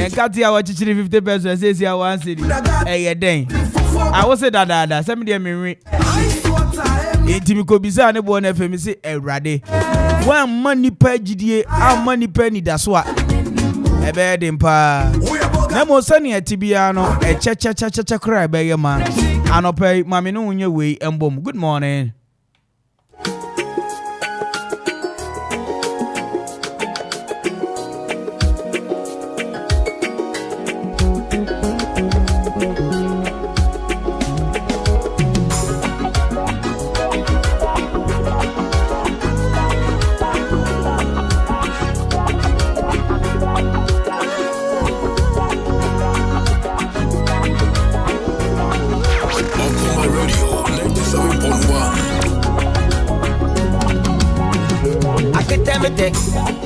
and Katia watching 50 pesos says here one city. Hey, day. I was say that send me the memory. Intimiko bisa ne bo na femi say Erade. One money per GDA, how money penny that's what. Ebe dem pa. Na mo sani atibia no e cha cry be ye man. Anope mami no unye we embom. Good morning.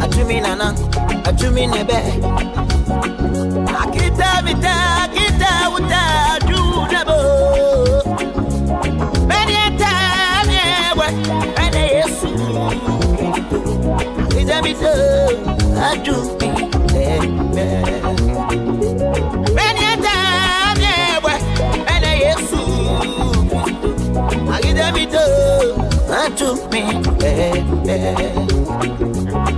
Adwuma nana, adwuma nebe. Akita uta adwuma bo. Beniata mewe, ene Yesu. Akita adwuma nebe. Beniata mewe, ene Yesu. Akita adwuma nebe.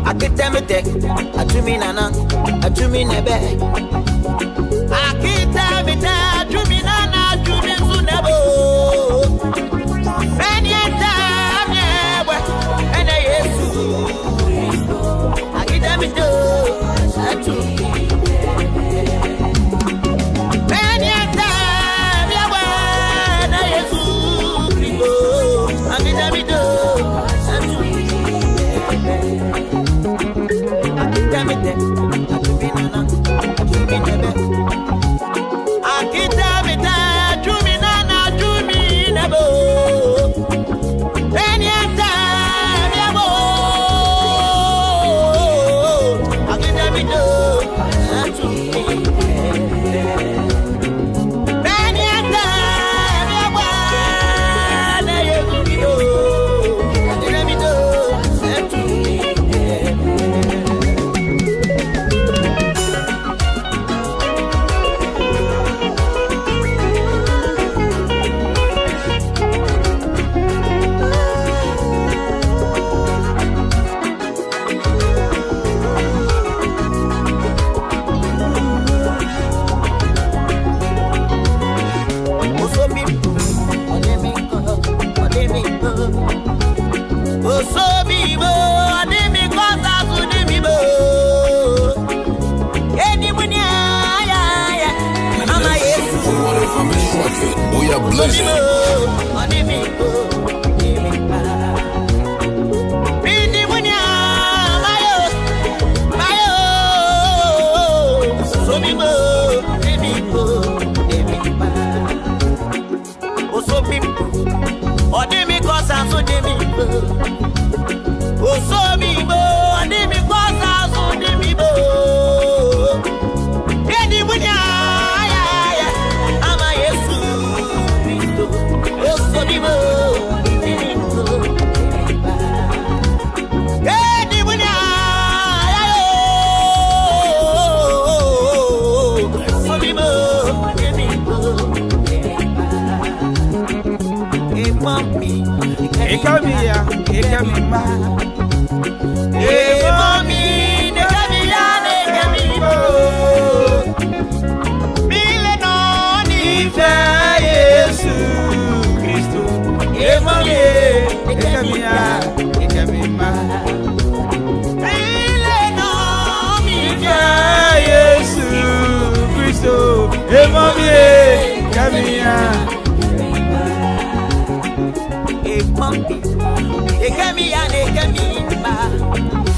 Akitemete, adwuma nana, adwuma nebe. Akitemete, adwuma nana, adwuma zunebo. Beniata mewe, ene Yesu. Akitemete, adwuma. Beniata mewe, ene Yesu. Akitemete. We are blessed.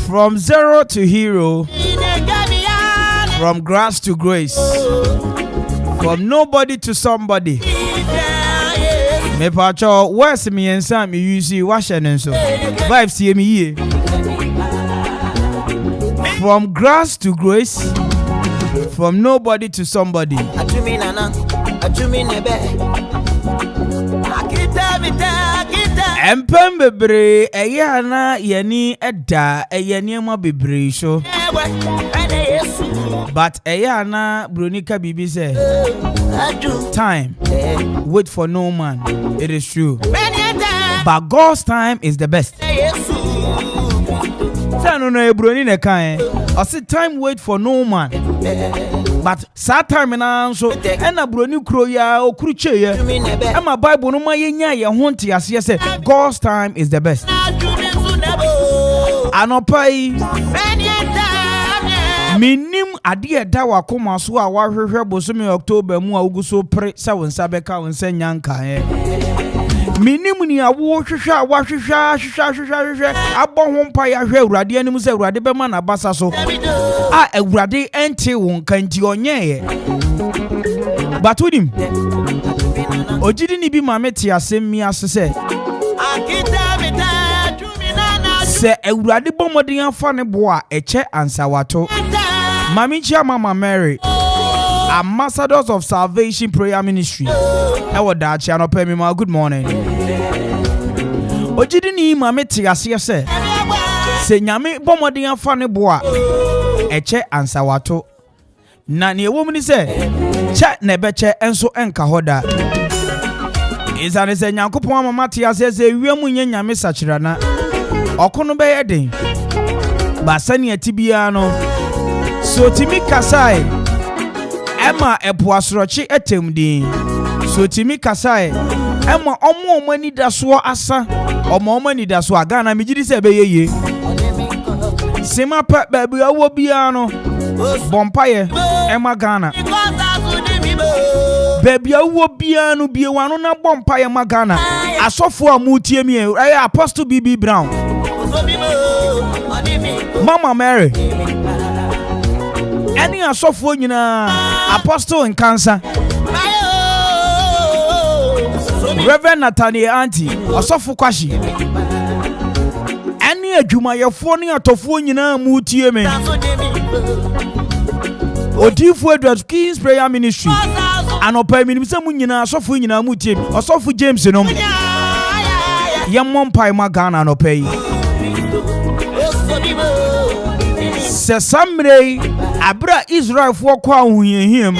From zero to hero, from grass to grace, from nobody to somebody. Me pacho, where's me and Sam? You see, washing and so. Vibes see me here. From grass to grace, from nobody to somebody. Empem bebre eyana yeni eda eyeniema bebre so. But eyana bronika bibi say time wait for no man. It is true. But God's time is the best. Say no broni ne kan. I say time wait for no man. But sad time na so ena broni kro ya okruche ya. E ma Bible no ma yenya ye ho nti ase say God's time is the best. Anopai minim ade eda wakoma so a wahwehwe bosome October mu a uguso pre se wonsa beka wonsa nyanka minim ni awo hwehwe a wahwehwe abɔ ho mpa ya hwɛ Awurade anim sɛ Awurade bɛma na basa so a Awurade ente won kanti onyeye batodim ojidi ni bi ma meti asɛm mi ase sɛ sɛ Awurade bɔ modin afa ne bo a ɛkyɛ ansawato Mami Chia Mama Mary Ambassadors of Salvation Prayer Ministry ewo da chia no pɛ mi ma good morning ojidi ni ma meti ase se nyame bɔ modin afa ne bo a ɛkyɛ ansawato na ne ewo mu ni se kyɛ na ɛbɛkyɛ enso enka hoda izane se nyankopɔn mama te ase se wiamu nye nyame sakyirana ɔkono bɛyɛ den ba sani atibia no so timi kasai ema epuasrochi etemdin so timi kasai ema omo ani daso asa omo ani daso aga na mejidi se beyeye sema pa baby awo bia no bompaye ema Ghana baby awo bia no bie wano na bompaye ma Ghana asofo amutie mi Apostle BB Brown Mama Mary any asofo nyina Apostle in cancer Reverend Nathaniel Auntie asofo kwashi any adwuma yefo ne atofo nyina mutie me Odifo Edward Kings Prayer Ministry anopa minimse mu nyina asofo nyina mutie asofo James no yemmom pai ma Ghana anopa yi se samrei abra Israel fo kwa huhiem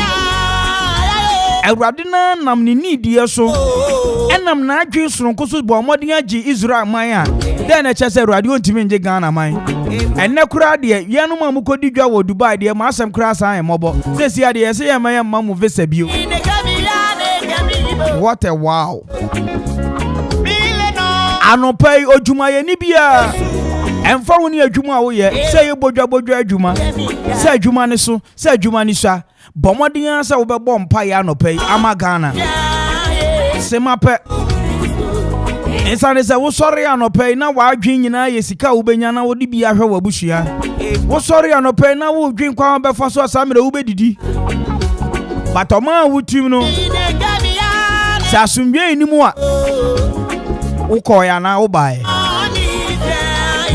Awurade na nam ni nidie so enam na adwen soronko so bo modin agi Israel man a den na chese Awurade ontimi nge Ghana man enne kura de yenom amukodi dwa wo Dubai de ma asem kura san emobo sesi ade yese ye man mu visa bio what a wow anopai odwuma ye ni bia emfa woni adwuma wo ye se ye bodwa adwuma se adwuma ne so se adwuma ni sha bomodin asa wo be bom mpa ya anopai ama Ghana se mape insane se wo sori anopai na wa adwen nyina ye sika wo benya na wo di bia hwe wo bushia wo sori anopai na wo dwen kwa be fa so asamre wo bedidi batoma wo tim no sa sumwe ni mu a wo koya na wo bae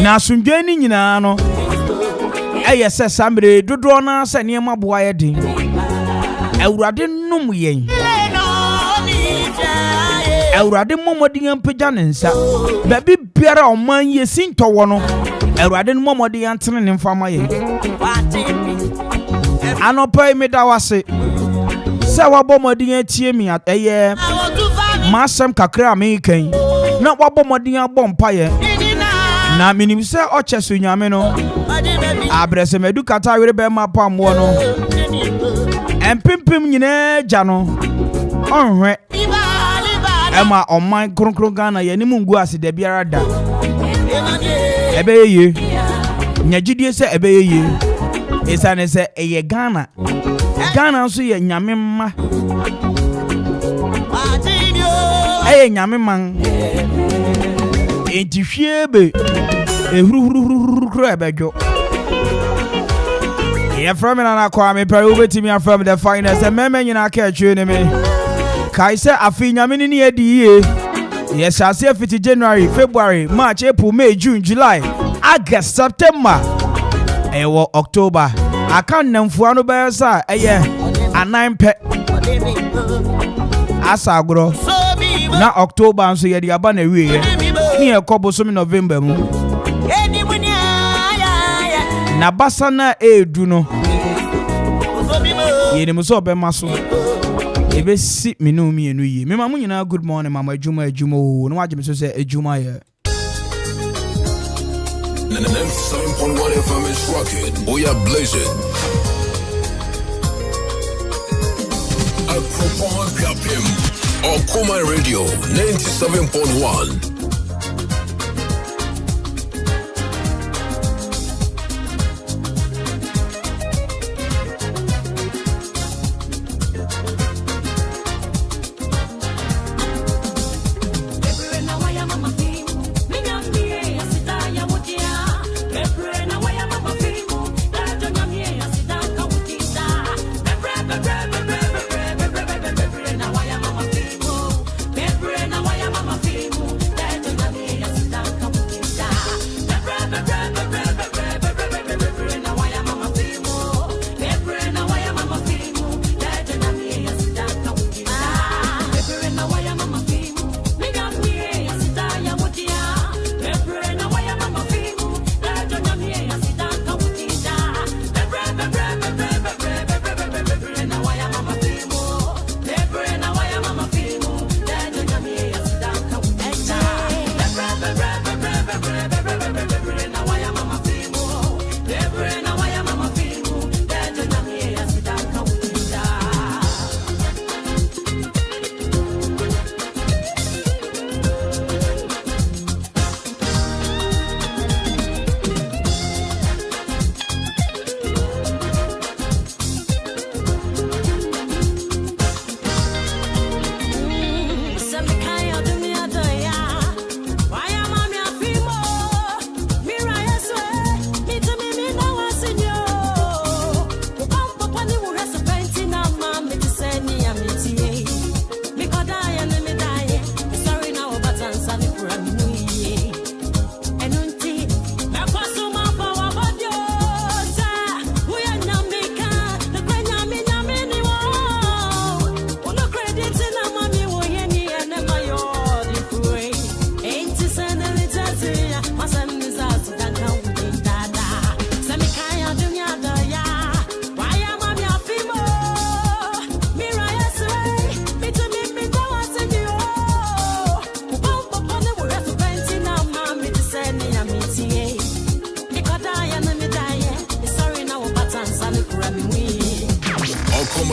na asundwe ni nyina no eye se samre dodo na se ne maboa ye din Awurade num yen Awurade momodin ampagya ne nsa baby biara oman ye sintowo no Awurade momodin antene ne mfama ye anopai medawase se wabomodin atie mi eye masem kakra me kan na wabomodin abompa ye na minim se ochesu nyame no abrese medu kata were be ma pamwo no empimpim nyina gya no onhwe ema oman kronkron Ghana ye nimu ngu ase da biara da ebeyeye nyagidie se ebeyeye esane se eye Ghana nso ye nyame mma eye nyame man enti hwiebe ehururururu ebedwo ye from na Kwame Mpere A.K.A from the finest and meme nyina ka atwe ne me kai se afi nyame ni edi ye yes as if it January February March April May June July August September ewo October aka nnamfu anu be sa eye anan pe asa agro na October nso ye di aba na wie Ni e kobo so me November mu. Na basana edu no. Ye ni muso be maso. Ebe si me no mi enu yi. Me mamu nyina good morning mama Adwuma Adwuma o. No waje me so say Adwuma ye. 97.1 FM is rocking. We are blazing. Adwuma Adwuma Radio 97.1.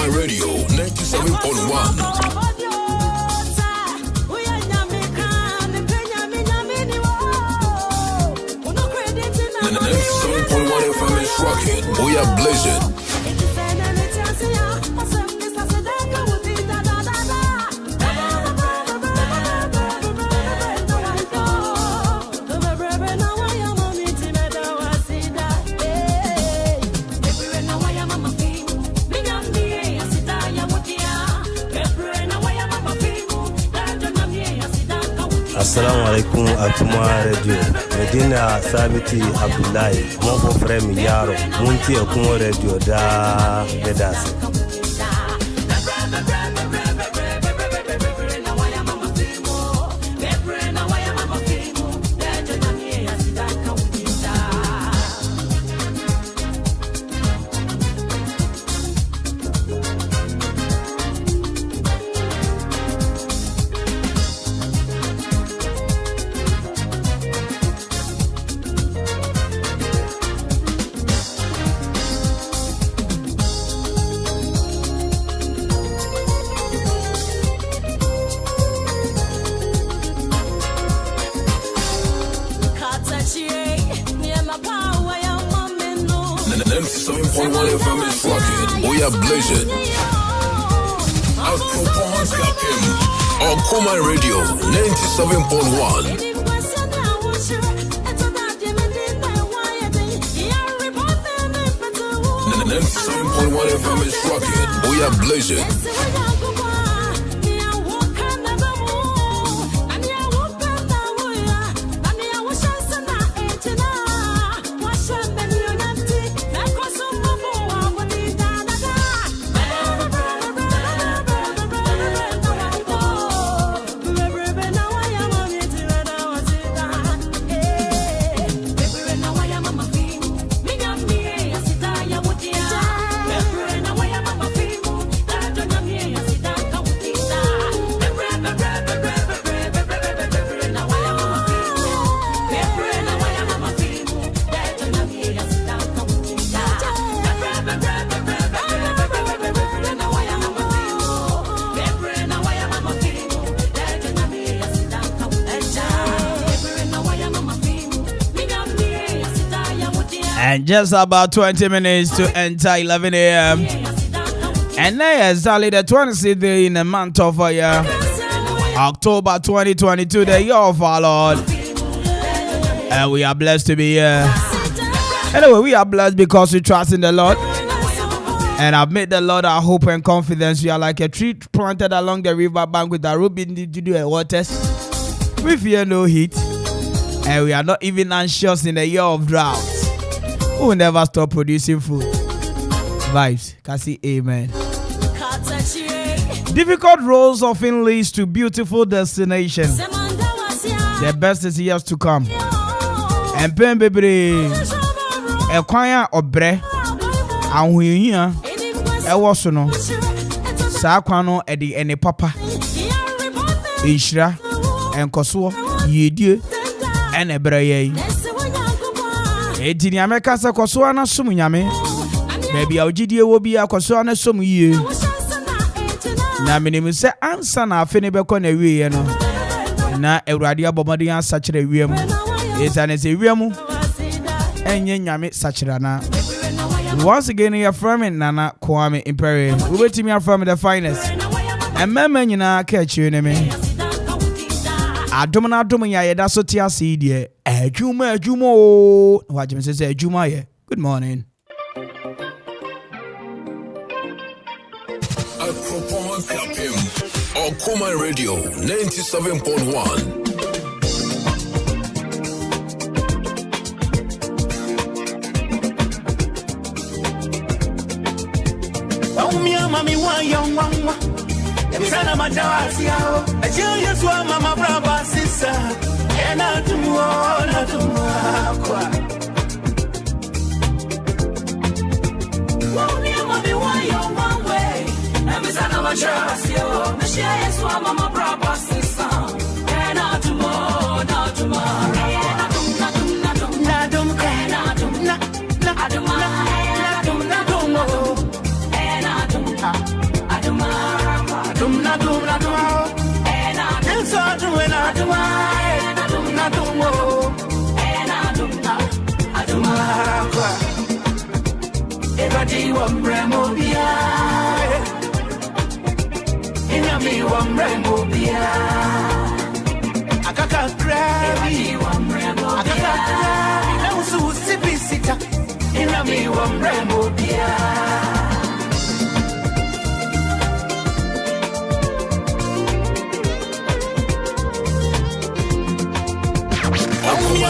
Radio 97.1. We are blazing. Assalamu alaikum Adwuma Radio. Medina Sabiti Abdullahi, mon frère Miyaro, Munti Adwuma Radio da Bedasi. We are blazing. Adwuma Radio 97.1. 97.1 FM is rocking. We are blazing. And just about 20 minutes to enter 11 a.m. And now exactly the 26th day in the month of October 2022, the year of our Lord. And we are blessed to be here. Anyway, we are blessed because we trust in the Lord. And I've made the Lord our hope and confidence. We are like a tree planted along the river bank with a root in the waters. We fear no heat. And we are not even anxious in the year of drought. We will never stop producing food. Vibes. Can see amen. Difficult roads often leads to beautiful destinations. The best is yet to come. And pen baby, a choir of bread, and we here, a wassono, Saquano, Eddie, and a papa, Ishra, and Kosuo, Yedi, and a braye. Edini America, Kosuana Sumunyame, maybe Algidia will be a Kosuana Sumu year. Na minimum say answer na afeni be ko na wie no na awurade abomode an sachire wiem isane say wiem enye nyame sachira na. Once again your friend Nana Kwame Mpere we wetimi afram the finest and mama nyina ka chi ne me adom na adom ya yeda so tia se die adwuma o wajime say adwuma ye. Good morning. A.K.A Radio 97.1. Mami wa young mama, Emsana madawasi yao. Ajiye swa mama braba sisa, ena tumwa kwa. Mami wa young mama, Emsana madawasi yao. Ajiye swa mama braba sisa, ena tumwa. Everybody want Bremo Bia. Inami want Bremo Bia. Akaka Krabi want Bremo Bia. Akaka Krabi na usu sipi sita. Inami want Bremo Bia.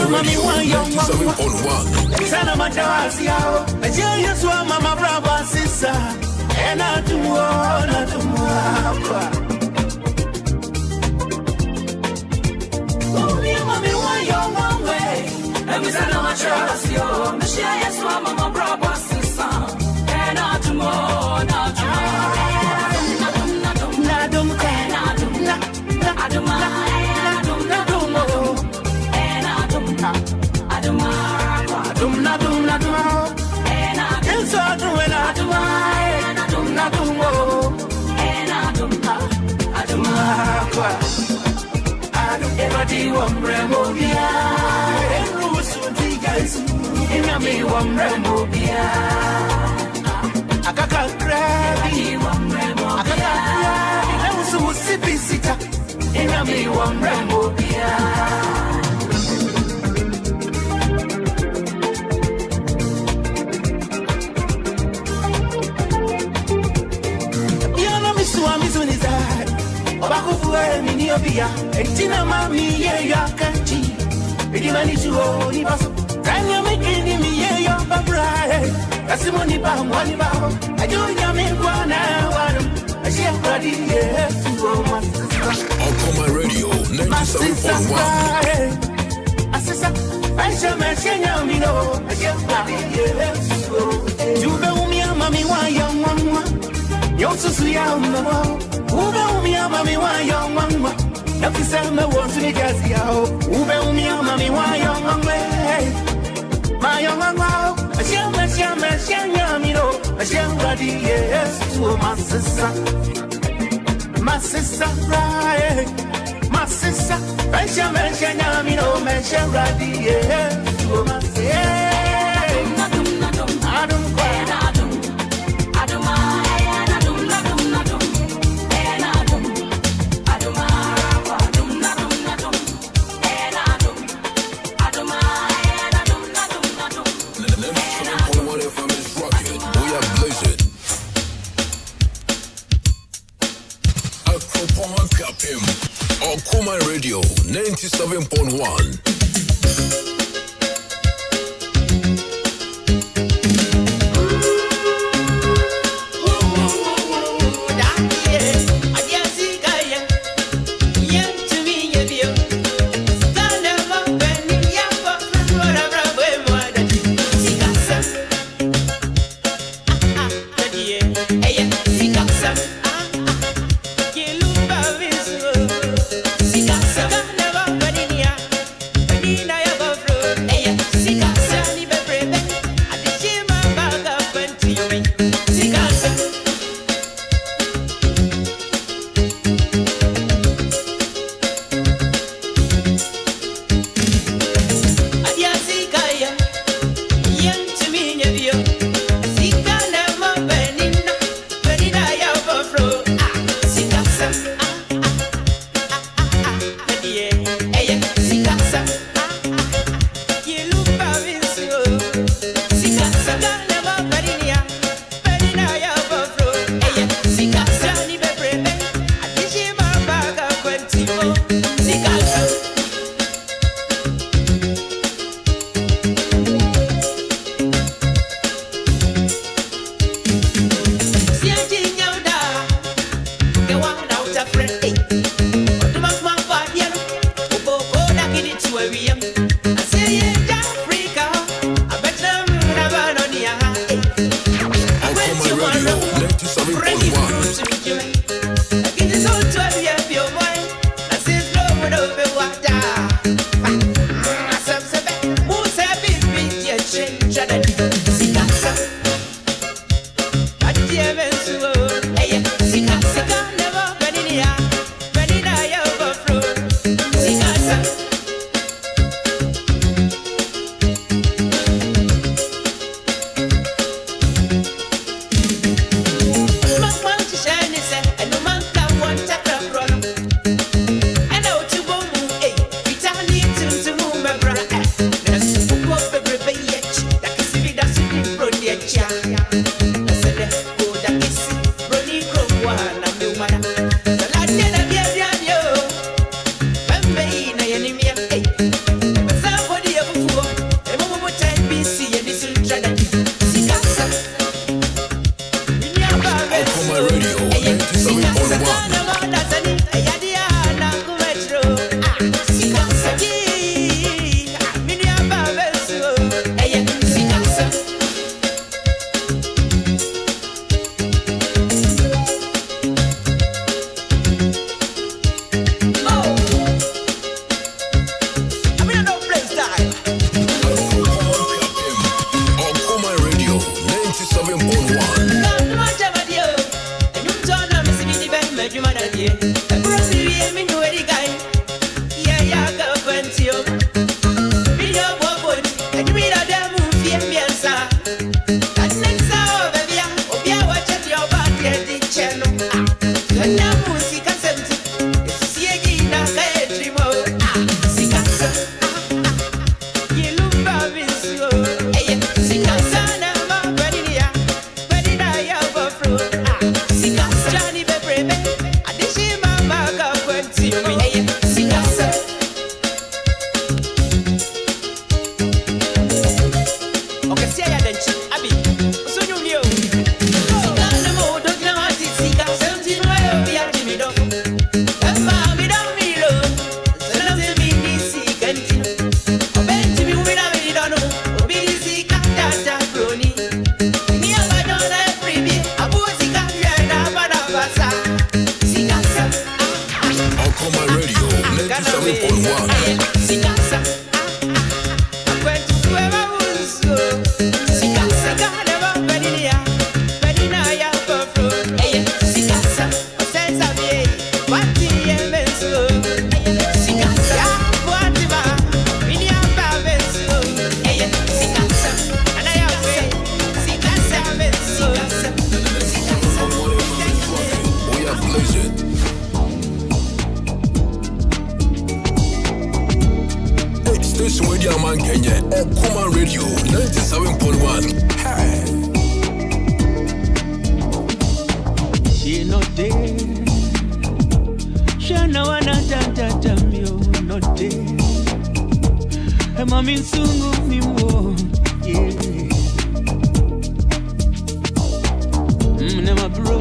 Mami wa young mama, sana madawasi yao. Ajiye swa mama braba sisa, ena tumwa kwa. Mami wa young mama, sana madawasi yao. Ajiye swa mama braba sisa, ena tumwa. Everybody want Bremo Bia. Inami want Bremo Bia. Akaka Krabi want Bremo Bia. Akaka Krabi na usu sipi sita. Inami want Bremo Bia. Obakufuwe mini obia etina mami ye ya kanchi edimani tuo ni baso tanya mekini mi ye yo babra asimoni ba mwani ba ajunya mi kwana waru ashia pradi ye tuo A.K.A Radio 97.1. Asisa aisha meshenya mi no ashia pradi ye tuo jube umia mami wa yo mama yo susu ya mama. Ube umia mami wa young mama, nakisema wonsu ni kazi yao. Ube umia mami wa young mama, my young mama. Ashia nyamino, ashia radi yes to my sister, right? My sister, ashia nyamino, ashia radi yes to my sister. Adwuma Radio 97.1. Johnny be brave, adishima Adwuma Radio 97.1. Hey. She not there. She no wanna tell me not there. Hey, mommy sungu mi mo. Yeah. My bro.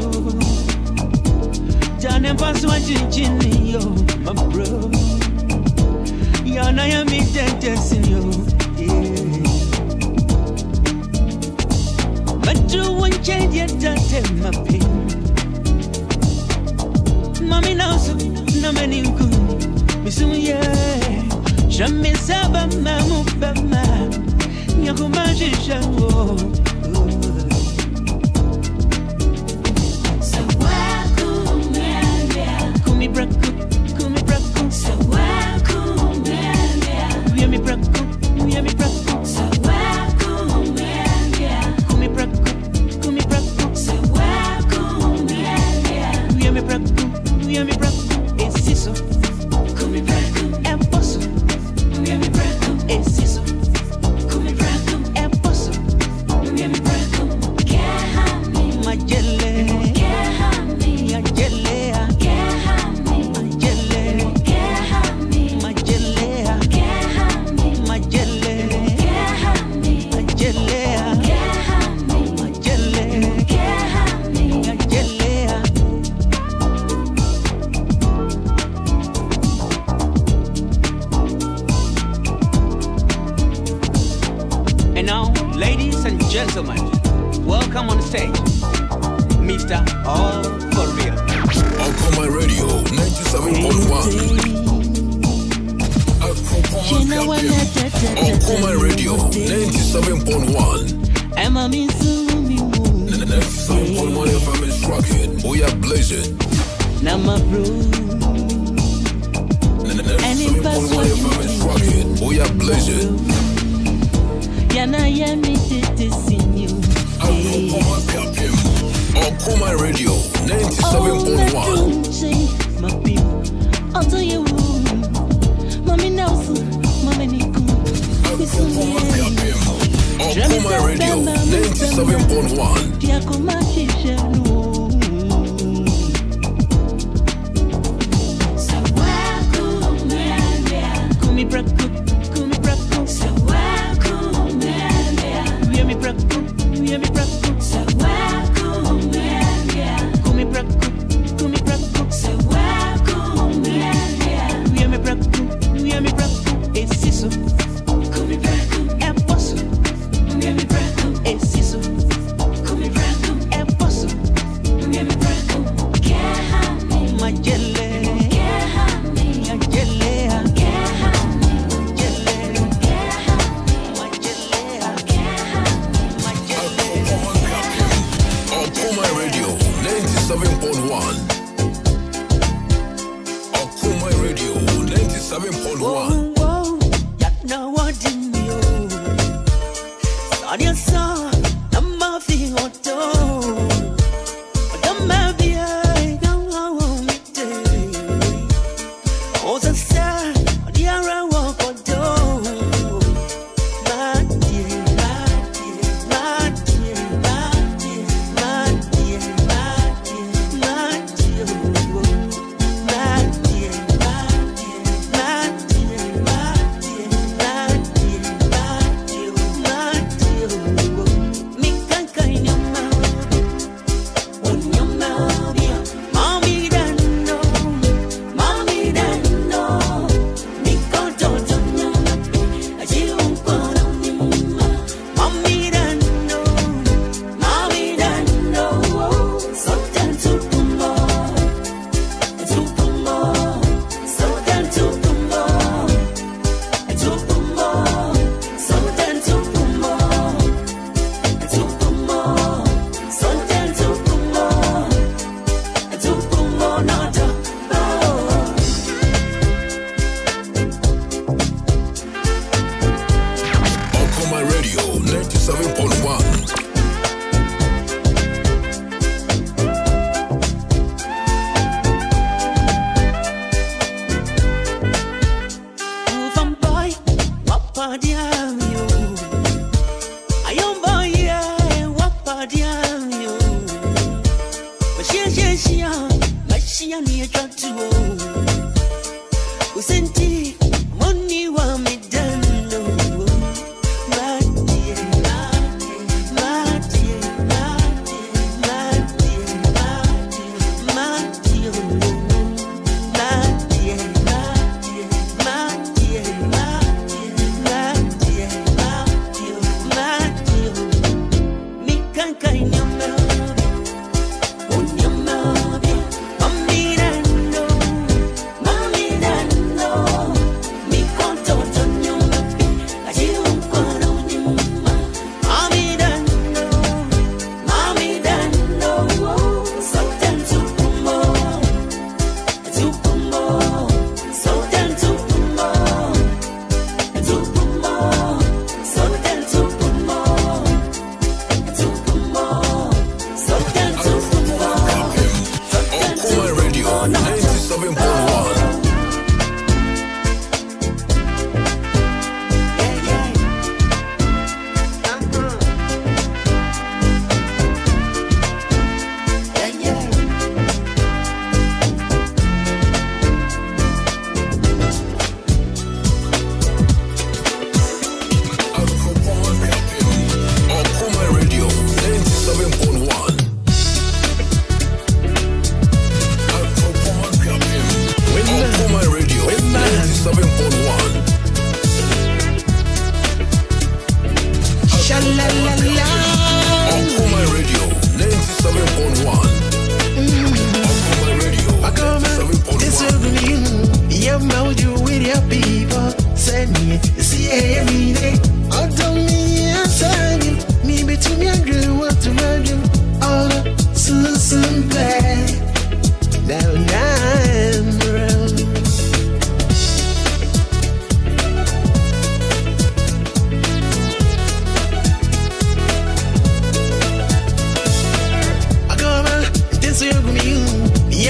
Jane pass one chin yo, my bro. Yana ya mi dancing yo. But you won't change your date, my pain. Mommy now so no many good. Misu yeah. Jamais ça va maman papa. Nyako magisha oh.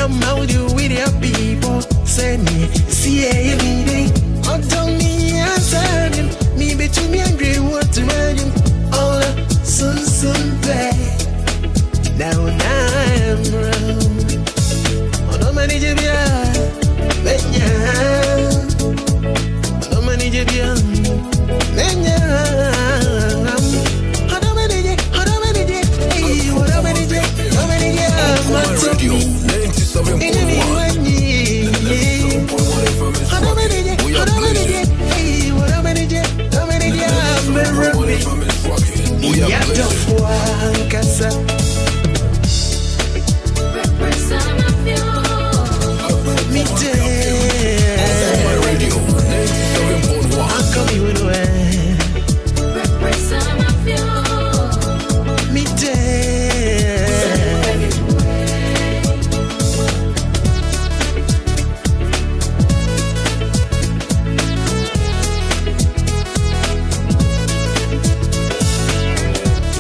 come out you with your people. Send me, see every day. Oh, tell me, answer him. Me between me and grey water running. All soon play. Now I'm wrong. Oh, no money to be Menya. Oh, no money to be Menya. Radio 97.1.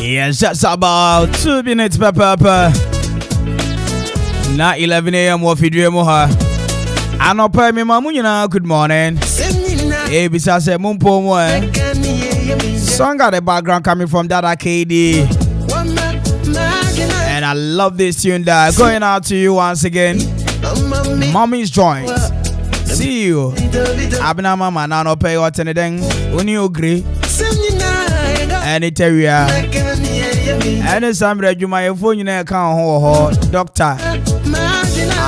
Yes, that's about 2 minutes per. Now 11 a.m. What video moha? I no pay me mamunyina. Good morning. Hey, bisa se mumpo mo. Song got the background coming from that A.K.A. And I love this tune that going out to you once again. Mommy's joint. See you. Abna mama na no pay what anything. When you agree. Any terrier. Any some Adwuma your phone you account ho doctor.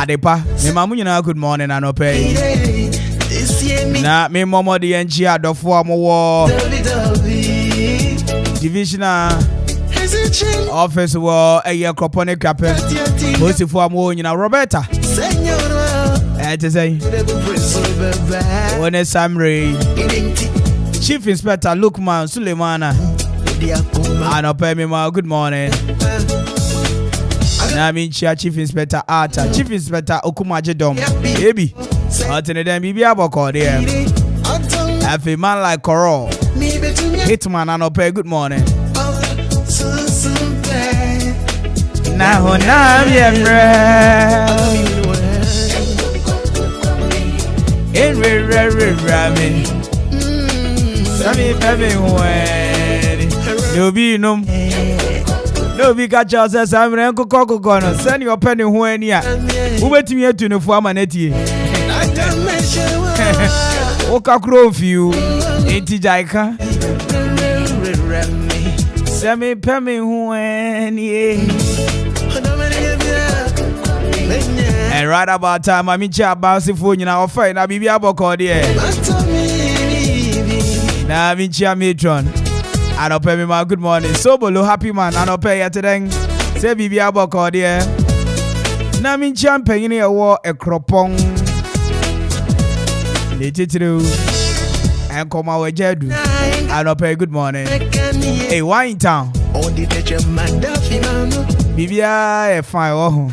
Adepa. Me mamunyina good morning and no pay. Na me momo the NG adofo mo divisional office wo eye croponic captain. Bosi fo mo nyina Roberta. To say one Samray Chief Inspector Lukman Suleimana and pay me ma good morning. Na me Chief Inspector Arta Chief Inspector Okumaje Dom baby alternate them bibi aboko there. Have a man like Coral Hitman and pay good morning. Na ho na yemre in ramen. Sammy Pebby when no be no be catch us as I'm Uncle Coco. Send your penny when ya. Who wait me to the farm and eti. Oka crow you. Eti Jaika. Sammy Pebby when ye. And right about time, I'm in chat bouncing phone in our fight. Now, be aboko there. Now, I'm in chat matron. I don't pay me my good morning. So, below happy man. I don't pay you today. Say, be aboko there. Now, I'm in champagne in a war a cropong. Little and come our jedu. I don't pay good morning. Hey, wine town. Bibia a fine oh.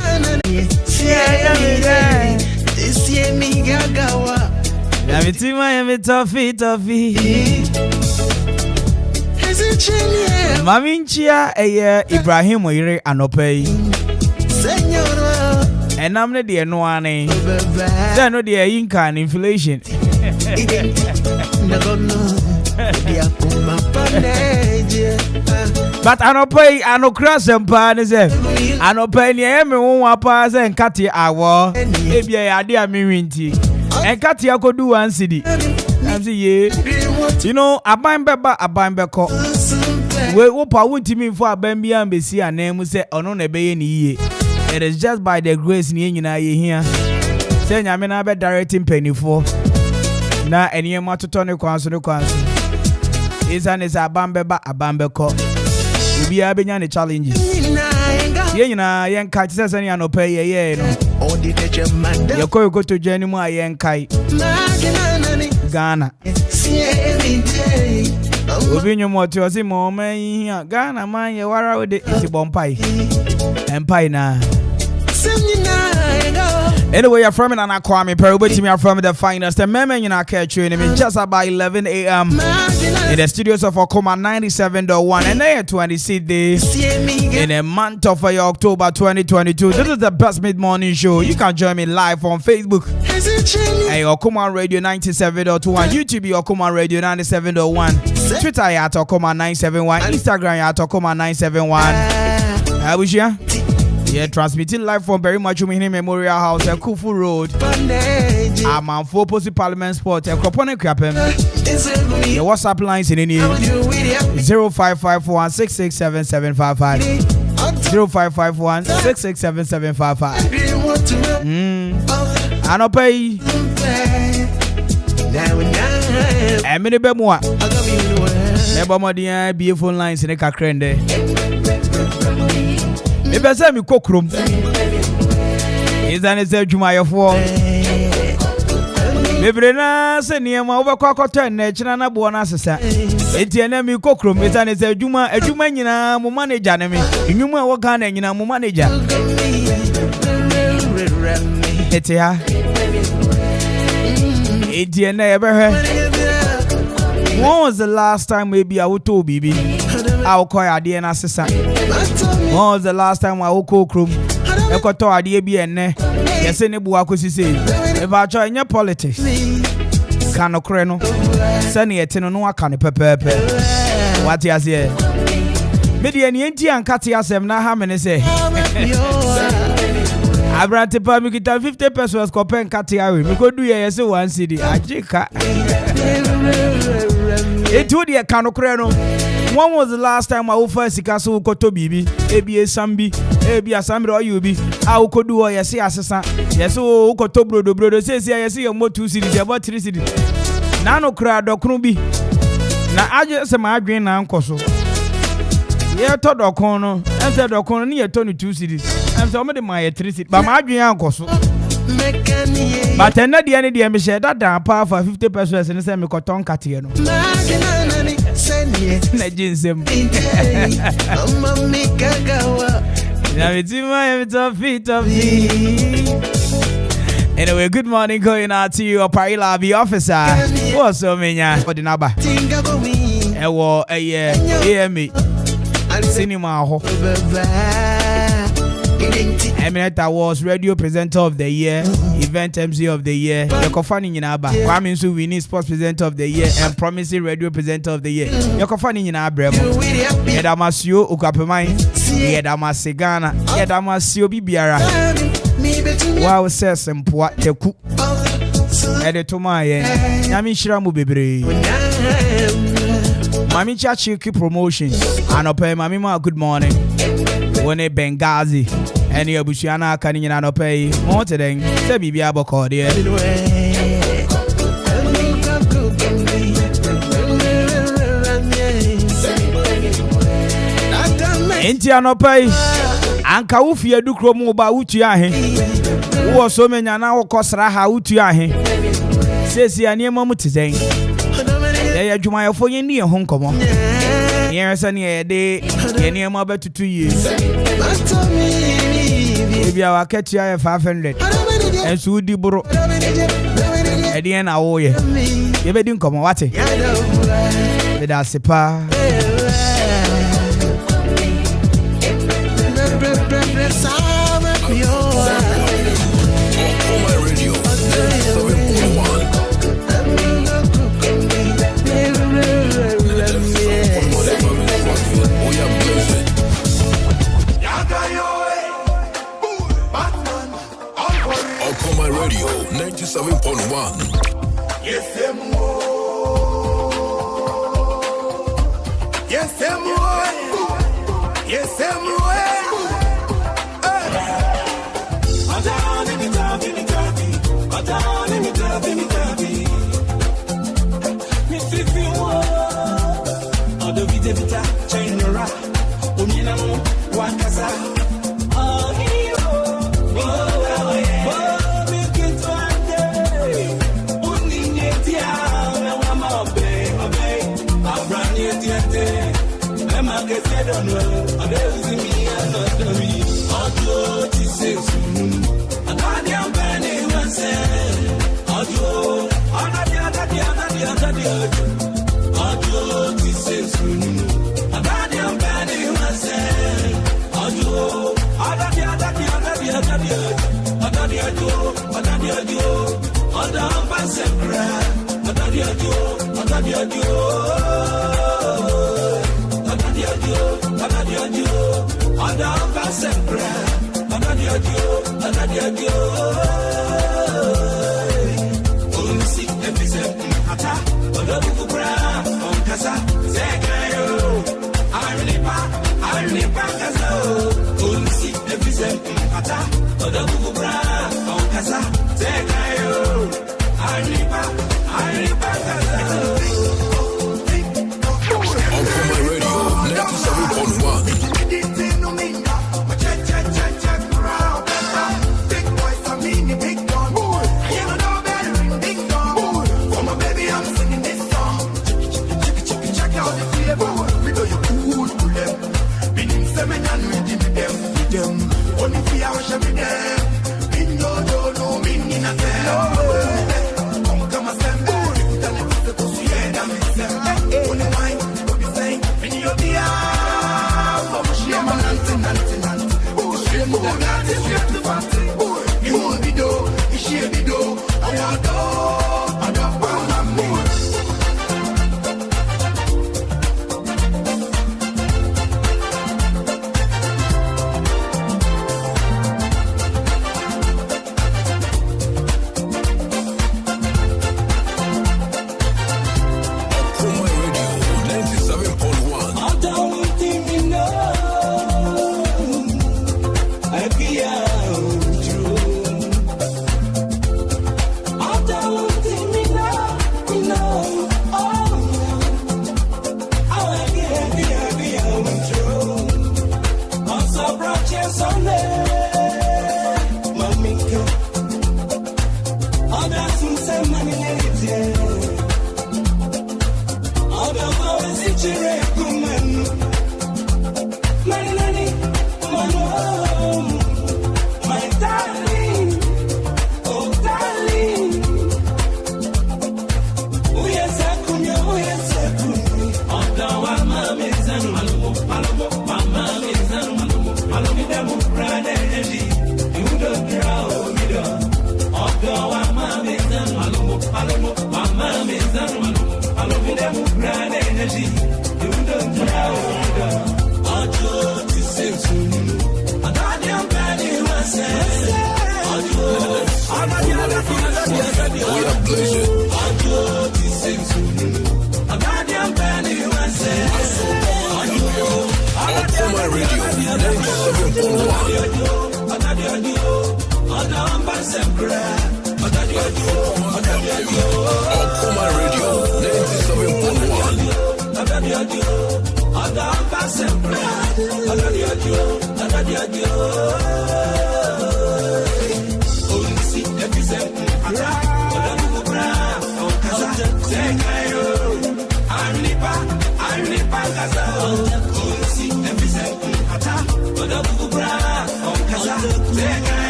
Toffee. Maminchia a Ibrahim Oire Anope. And I'm not the one. They're not the Inca and inflation. But I don't pay, I no cross and partners. I no pay near me one pass and Katia awa. Maybe I idea me winty. And Katia could do one city. I'm saying, you know, a bind back. We whoop I won't me for a bambi and be see a name we say on a bay in ye. It is just by the grace in you here. Saying I mean I bet directing penny for. Now any more to turn the council. Isan is a bambeko. We are being any challenges. Yen kite says any no pay ye no. You go to Jenny yen kite. Ghana. Ubinyo moto osi moma here. Ghana man ye wara with the iti bompai. Empire na. Anyway, you're from Nana Kwame Mpere A.K.A. Me are from the finest. The men in our catching me just about 11 a.m. in the studios of Okuma 97.1 and then 26 days in the month of October 2022. This is the best mid-morning show. You can join me live on Facebook. Hey, Okuma Radio 97.1, YouTube Okuma Radio 97.1, Twitter at Okuma 971, Instagram at Okuma 971. I wish you. Yeah, transmitting live from very much Memorial House at Kufu Road. I'm on 4 Post Parliament Sport at Kropone Krapem. The WhatsApp lines in India 0551 667 0551 667 I no pay. I mean, the more. Never more the beautiful lines in the Kakrende. If I say me cockroom, is an Adwuma for Bebrena send him over Cocoton, Nachana Buonasa. It's an enemy cockroom, it's an Adwuma Adwuma, my manager, you know what kind of my manager. It's here. It's never heard. When was the last time maybe I would tell baby? I'll call your DNA assistant. When was the last time I will cook room? I got to idea be and yes, any book was say about join your politics. Cano creno, send it to no can pepper. What you say? Median Yenti and Katia Sem now how many say? I brought the public 50 pesos copen Katia. We could do yes 1 city. I jika. It would be a cano creno. When was the last time I will first castle Koto Bibi, ABA Sambi, ABA Sambi or Yubi? I could do yes, assassin. Yes, oh, Koto Brodo says, I see your more 2 cities, about 3 cities. Nano crowd or Krubi. Now I just am my green uncle. Yeah, Todd O'Connor, and said O'Connor near 22 cities. I'm somebody my 3 cities, but my green uncle. But then the end of the emission that down power for 50 pesos and send me cotton Catiano. Anyway, good morning going out to you, Parila B officer. What's so many for the number? AME Cinema Eminent Awards Radio Presenter of the Year, Event MC of the Year, Yokofani Yinaba, Kwame Mpere winning Sports Presenter of the Year, and Promising Radio Presenter of the Year. Yokofani Yinaba, Yedamasio Ukapemai, Yedamasigana, Yedamasio Bibiara. Wow, says some poor teku. Editoma, Yamishramu Bebre. Mami Chachi Promotions, and Ope Mamima, good morning. When a Benghazi, and your Bushiana can you not pay more today? The BB Abocor, dear. Intiano pay, and Kaufia do Cromo Bautia. Who was so many an hour cost Raha Utia. Says he near moment today. They are Jumaya for you near Hong Kong. Yes, and yeah, they near more better 2 years. Maybe I will catch you at 500. And so do bro. At the end, I owe you. You better come on, what? With us, pa. Radio 97.1. Yes, yes, yes,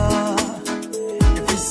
If it's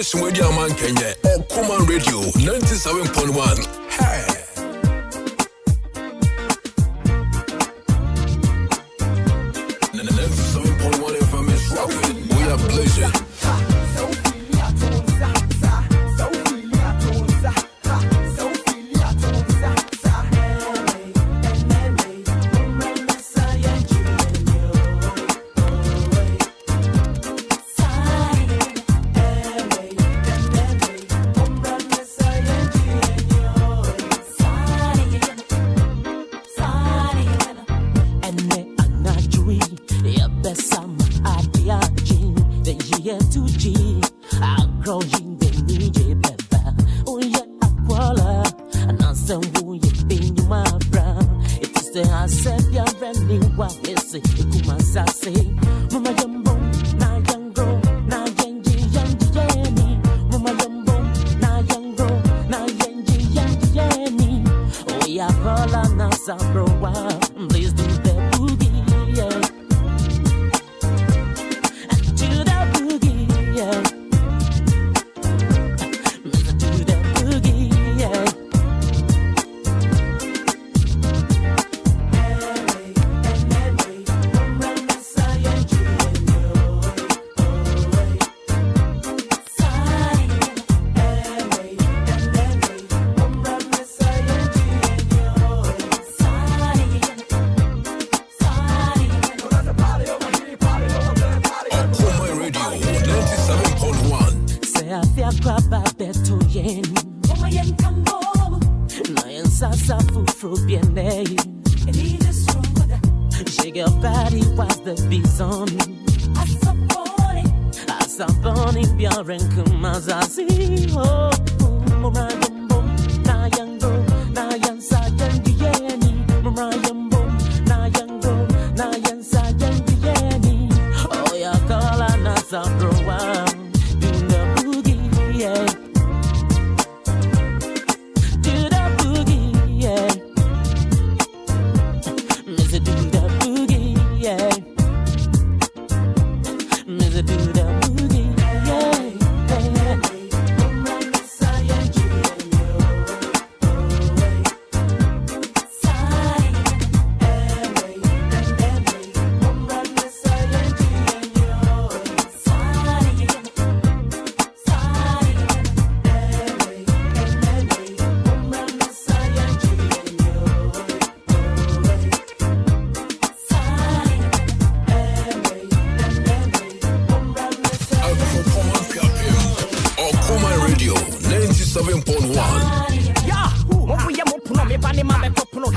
Station with your man Kenya, Adwuma Radio 97.1. Hey. 97.1 FM is rocking. We are blazing.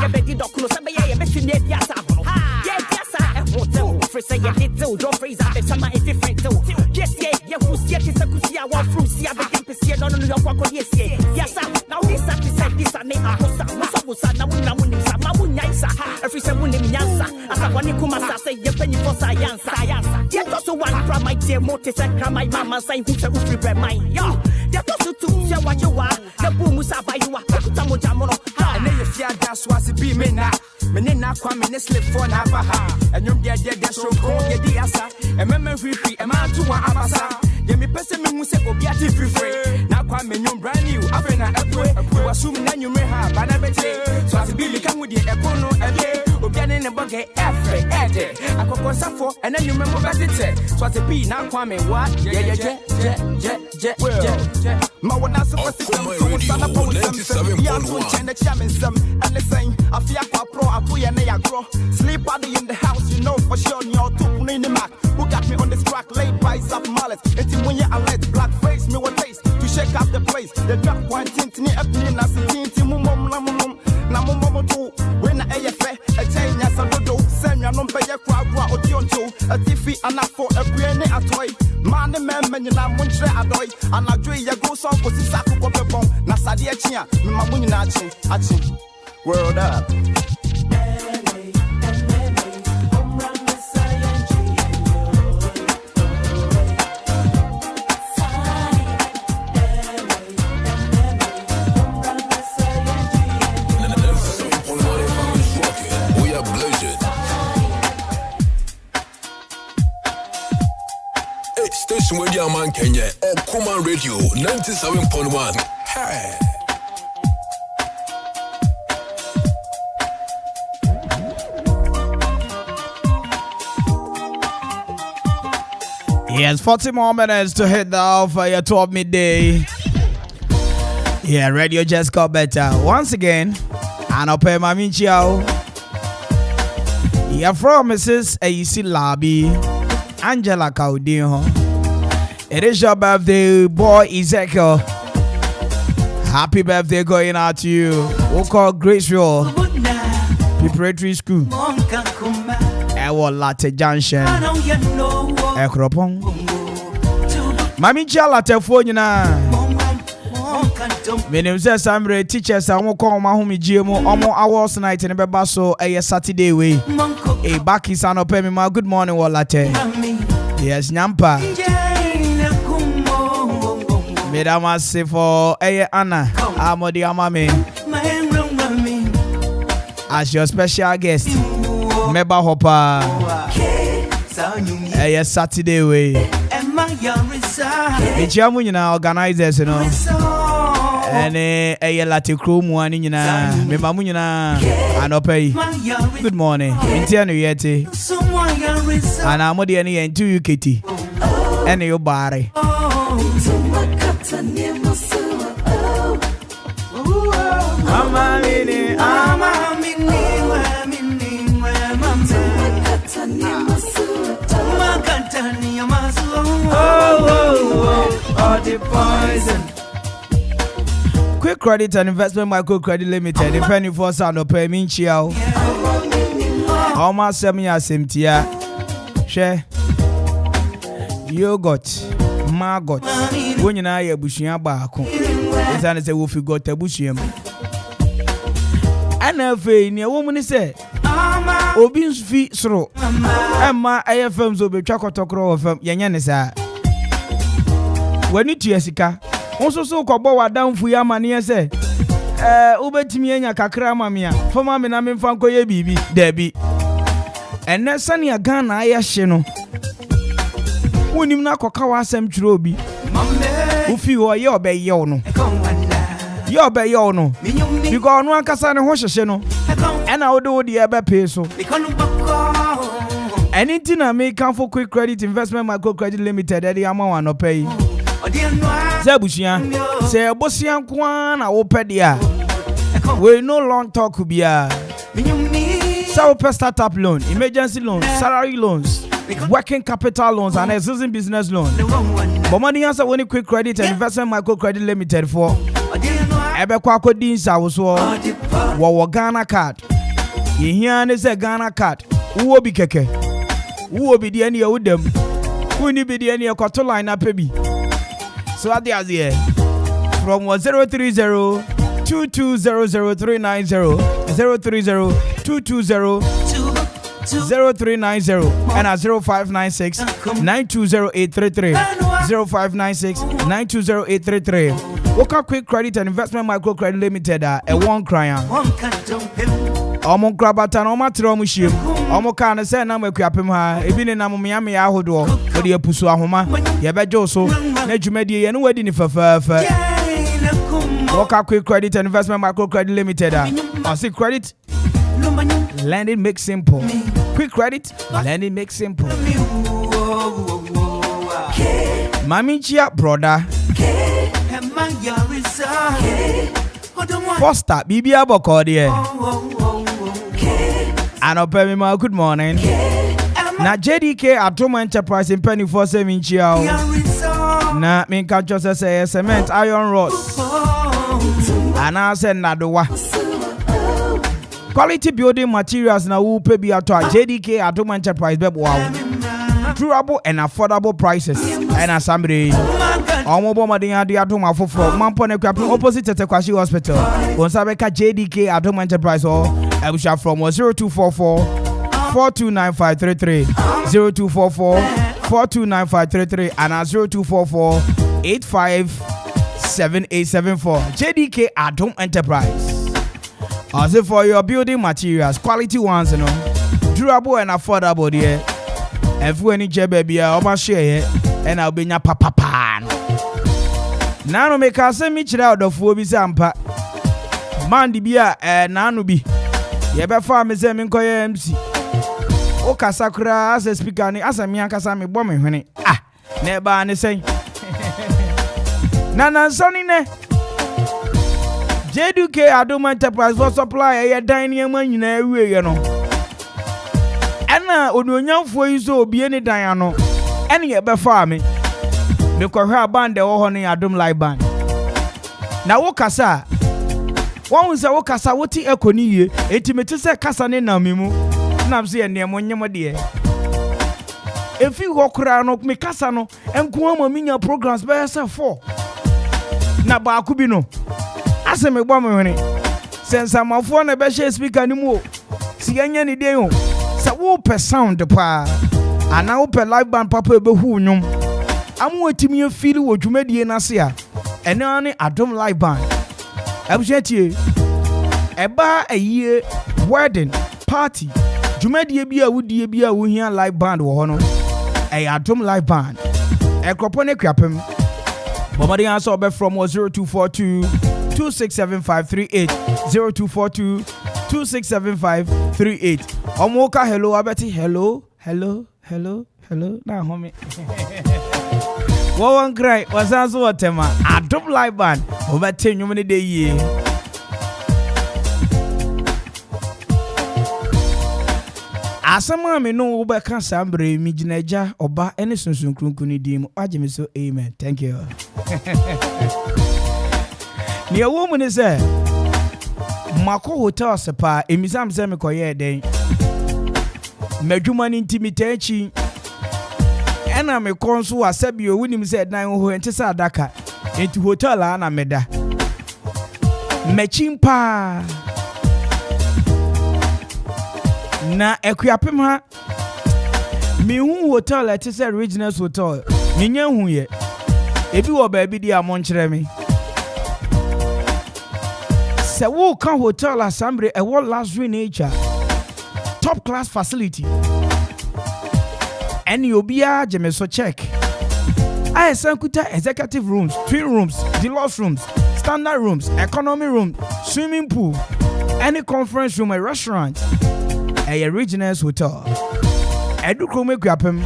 ye be di dokuno se be ye be tin ye piasa hono. Ye piasa e hotel. Free say ye little don't freeze up some is different too. Yes ye who see it is a kusia one fruit see a big pc no no kwako yes ye. Yes now this said this and a hosa musa na wuni sa ma wunya isa. Every say wuni nyansa. Asa wani kumasa say ye penny for science. Yet also one from my dear motis and my mama saying who's a free bread mine. Yo, yet also two, say what you are. The boom was by you are. Tamo Jamono. And then you fear that's what's it be me now. Menina Kwame ne slip for Nabaha. And you're dead, so cold, ye diasa. And memory free, and man to one Abasa. Ye me person who said, oh, be a free. Now Kwame, you're brand new. I've been a assuming that you may have, but I bet so as to be come with the Epono a day. In a bucket, every edit. I could go for, and then you remember that it. So as a be now, Kwame, what? Yeah. My one answer was the son of the chairman, some, and the same. I feel pro, I put your grow. Sleep party in the house, you know for sure. You're two in the Mac. Who got me on this track, laid by up mallets. It's when you're alert, black face, me what taste to shake up the place. The drop one tint, near a pin, as a teen, Namu too. When I a chain, yes, I do. Send your number, your crowd, or Tionto, a tiffy, and I for a brain a toy. Man, the man, and I'm one tray a doy, and I dream your goose off with the sack of the bone. Nasadia Chia, my money, Achi. World up. Station where your man Kenya A.K.A Radio 97.1. Hey. Yes, 40 more minutes to hit the hour for your 12 midday. Yeah, radio just got better. Once again, and I'll pay my minchiao. Yeah, from Mrs. A.C. Labi, Angela Caudinho. It is your birthday, boy Ezekiel. Happy birthday going out to you. We'll call Graceville Preparatory School. Ewo Latte Junction. Ekropong. Mami chia latte phone na. Me name say Samre teachers a won call ma home giemo omo hours night ne beba so Saturday way. Back is an open me ma good morning wo latte. Yes nyampa. Madam I say for Anna Amodi Amame as your special guest. Meba Hopper. Saturday way. The organizers, you know. And Latte Chrome one in me mamunina and opay. Good morning. Intiano yeti. And Amodi and 2 UKT. And your body. The poison. Quick Credit and Investment Micro Credit Limited. The penny for sound of payment chiao. Almost 7 years empty. Share yogurt, maggot. When you know your bushia back, it's an say if you got a bushium. And if a woman say, Obin's feet through. And my AFMs will be chocotokro of Yanyanisa. When you Jessica, also so Kobo down for your money, say, Ubetimi and Kakra Mamia, for Mamma and I'm Fanko Bibi, Debbie. And that's Sunny a gun, I shino. When you knock a kawasem trobi, if you are your bay yono, your bay yono, you go on one Casana Hoshino, and I'll do the Abba peso. Anything I make come for Quick Credit Investment Micro Credit Limited at the amount of pay. Zabushia, say Bosian Kwan, I will pay the we no long talk could be a startup loan, emergency loans, salary loans, working capital loans, and existing business loan. But money answer when Quick Credit and Investment Micro Credit Limited for Ebekwako Dinsa was Ghana card. Here is a Ghana card. Who will be keke? Who will be the any of them? Who need be the any of line up baby? So at the here from 030-2200-390 030-2200-0390 and at 0596-920833 0596-920833. Woka Quick Credit and Investment Microcredit Limited a one cry. Omo krabata na omo atre omo hiem omo ka na se na makuapem ha ebi ne na mo me ya hodo wo de apusu ahoma ye bejo so na dwumadie ye no wadi ni fafafa Woka Quick Credit and Investment Microcredit Limited I say credit lending makes simple. Quick credit lending makes simple. Mami chia brother Foster Bibia Boko there. Anopemima, good morning. Na A.K.A Adwuma Enterprise in Penny for 7 chiao. Na me catch us say cement iron rods. Ana say nadowa. Quality building materials na wo pe bi ato A.K.A Adwuma Enterprise be wow. Durable and affordable prices. And assembly. Omo bo madin ade Adwuma foforo. Mampo na kwapin opposite Tetekwashi Hospital. Onsabeka A.K.A Adwuma Enterprise or Ebusha from 0244-429533 0244-429533 and 0244-857874 A.K.A Adwuma Enterprise. As if for your building materials, quality ones, you know, durable and affordable there. Everyone in baby, I'll share and I'll be your papa. Now no make us send me out of Fobi Zampa. Mandi bia nanubi. Yebe fa me se me nkoye MC. O kasakura as a speaker ni as a mi ankasa me bɔ me hwene. Ah, na ba ne sen. Na soni ne. A.K.A Adwuma Enterprise for supply e dan ne ma nyina awie ye no. Ɛna ononyamfo yi so obie ne dan ano. Ɛne yebe fa me. Me kɔhwɛ band wo ho ne Adum live band. Na wo kasa One say kasa woti ekoni ye etimeti se kasa ne na memu na se ye ne mo nyem de efi ho kura no me kasa no enko ama minya programs be se 4 na ba ku bi no ase me gbo me hwene sensa mafo na be share speaker ni mu si anya ni den o se wo pe sound pa ana wo pe live band papa be hu nyum amu etimi ye feel wo dwumadie na se a ene ne Adum live band Abushetie eba aye wedding party dwumadie bi a wudie bi a wo hia live band wo ho no Adum live band ekropo ne kwapem bomadi answer obe from 0242-267538 0242-267538 omoka hello abeti hello na homie Wo wan cry wasanso wotema Adum live band obete nwum ne de yie Asama me no wo be kan sambre mi ginaja oba ene sunsun krunkun ni dim agye so amen thank you Ni awo mu ne se Mako hotel sepa emisam se me koye den Madwuma ni intimitachi Ena me konso asabio wunim se dan ho ente sa adaka enti hotel a na meda mechimpa na ekuapem ha mi hu hotel ete se regional hotel minya hu ye ebi wo ba bi dia mo nkyere me se wo kan hotel assembly e wo luxury nature top class facility and Yobia Jemeso check. I sankuta executive rooms, twin rooms, deluxe rooms, standard rooms, economy room, swimming pool, any conference room, a restaurant, a regional hotel. Edu Krome Kwapem,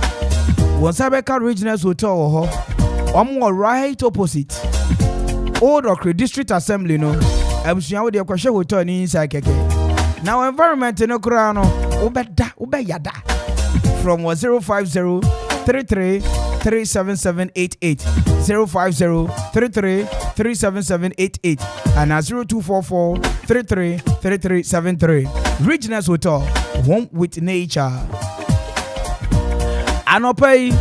Wonsabeka Regional Hotel, more right opposite. Old Okre District Assembly, no. Abusiawo de Kwashe Hotel ni inside keke. Now environment no krano, ube yada. From 050-33-37788 050-33-37788 and 0244-33-3373. Regionals Hotel, home with nature. Anopay.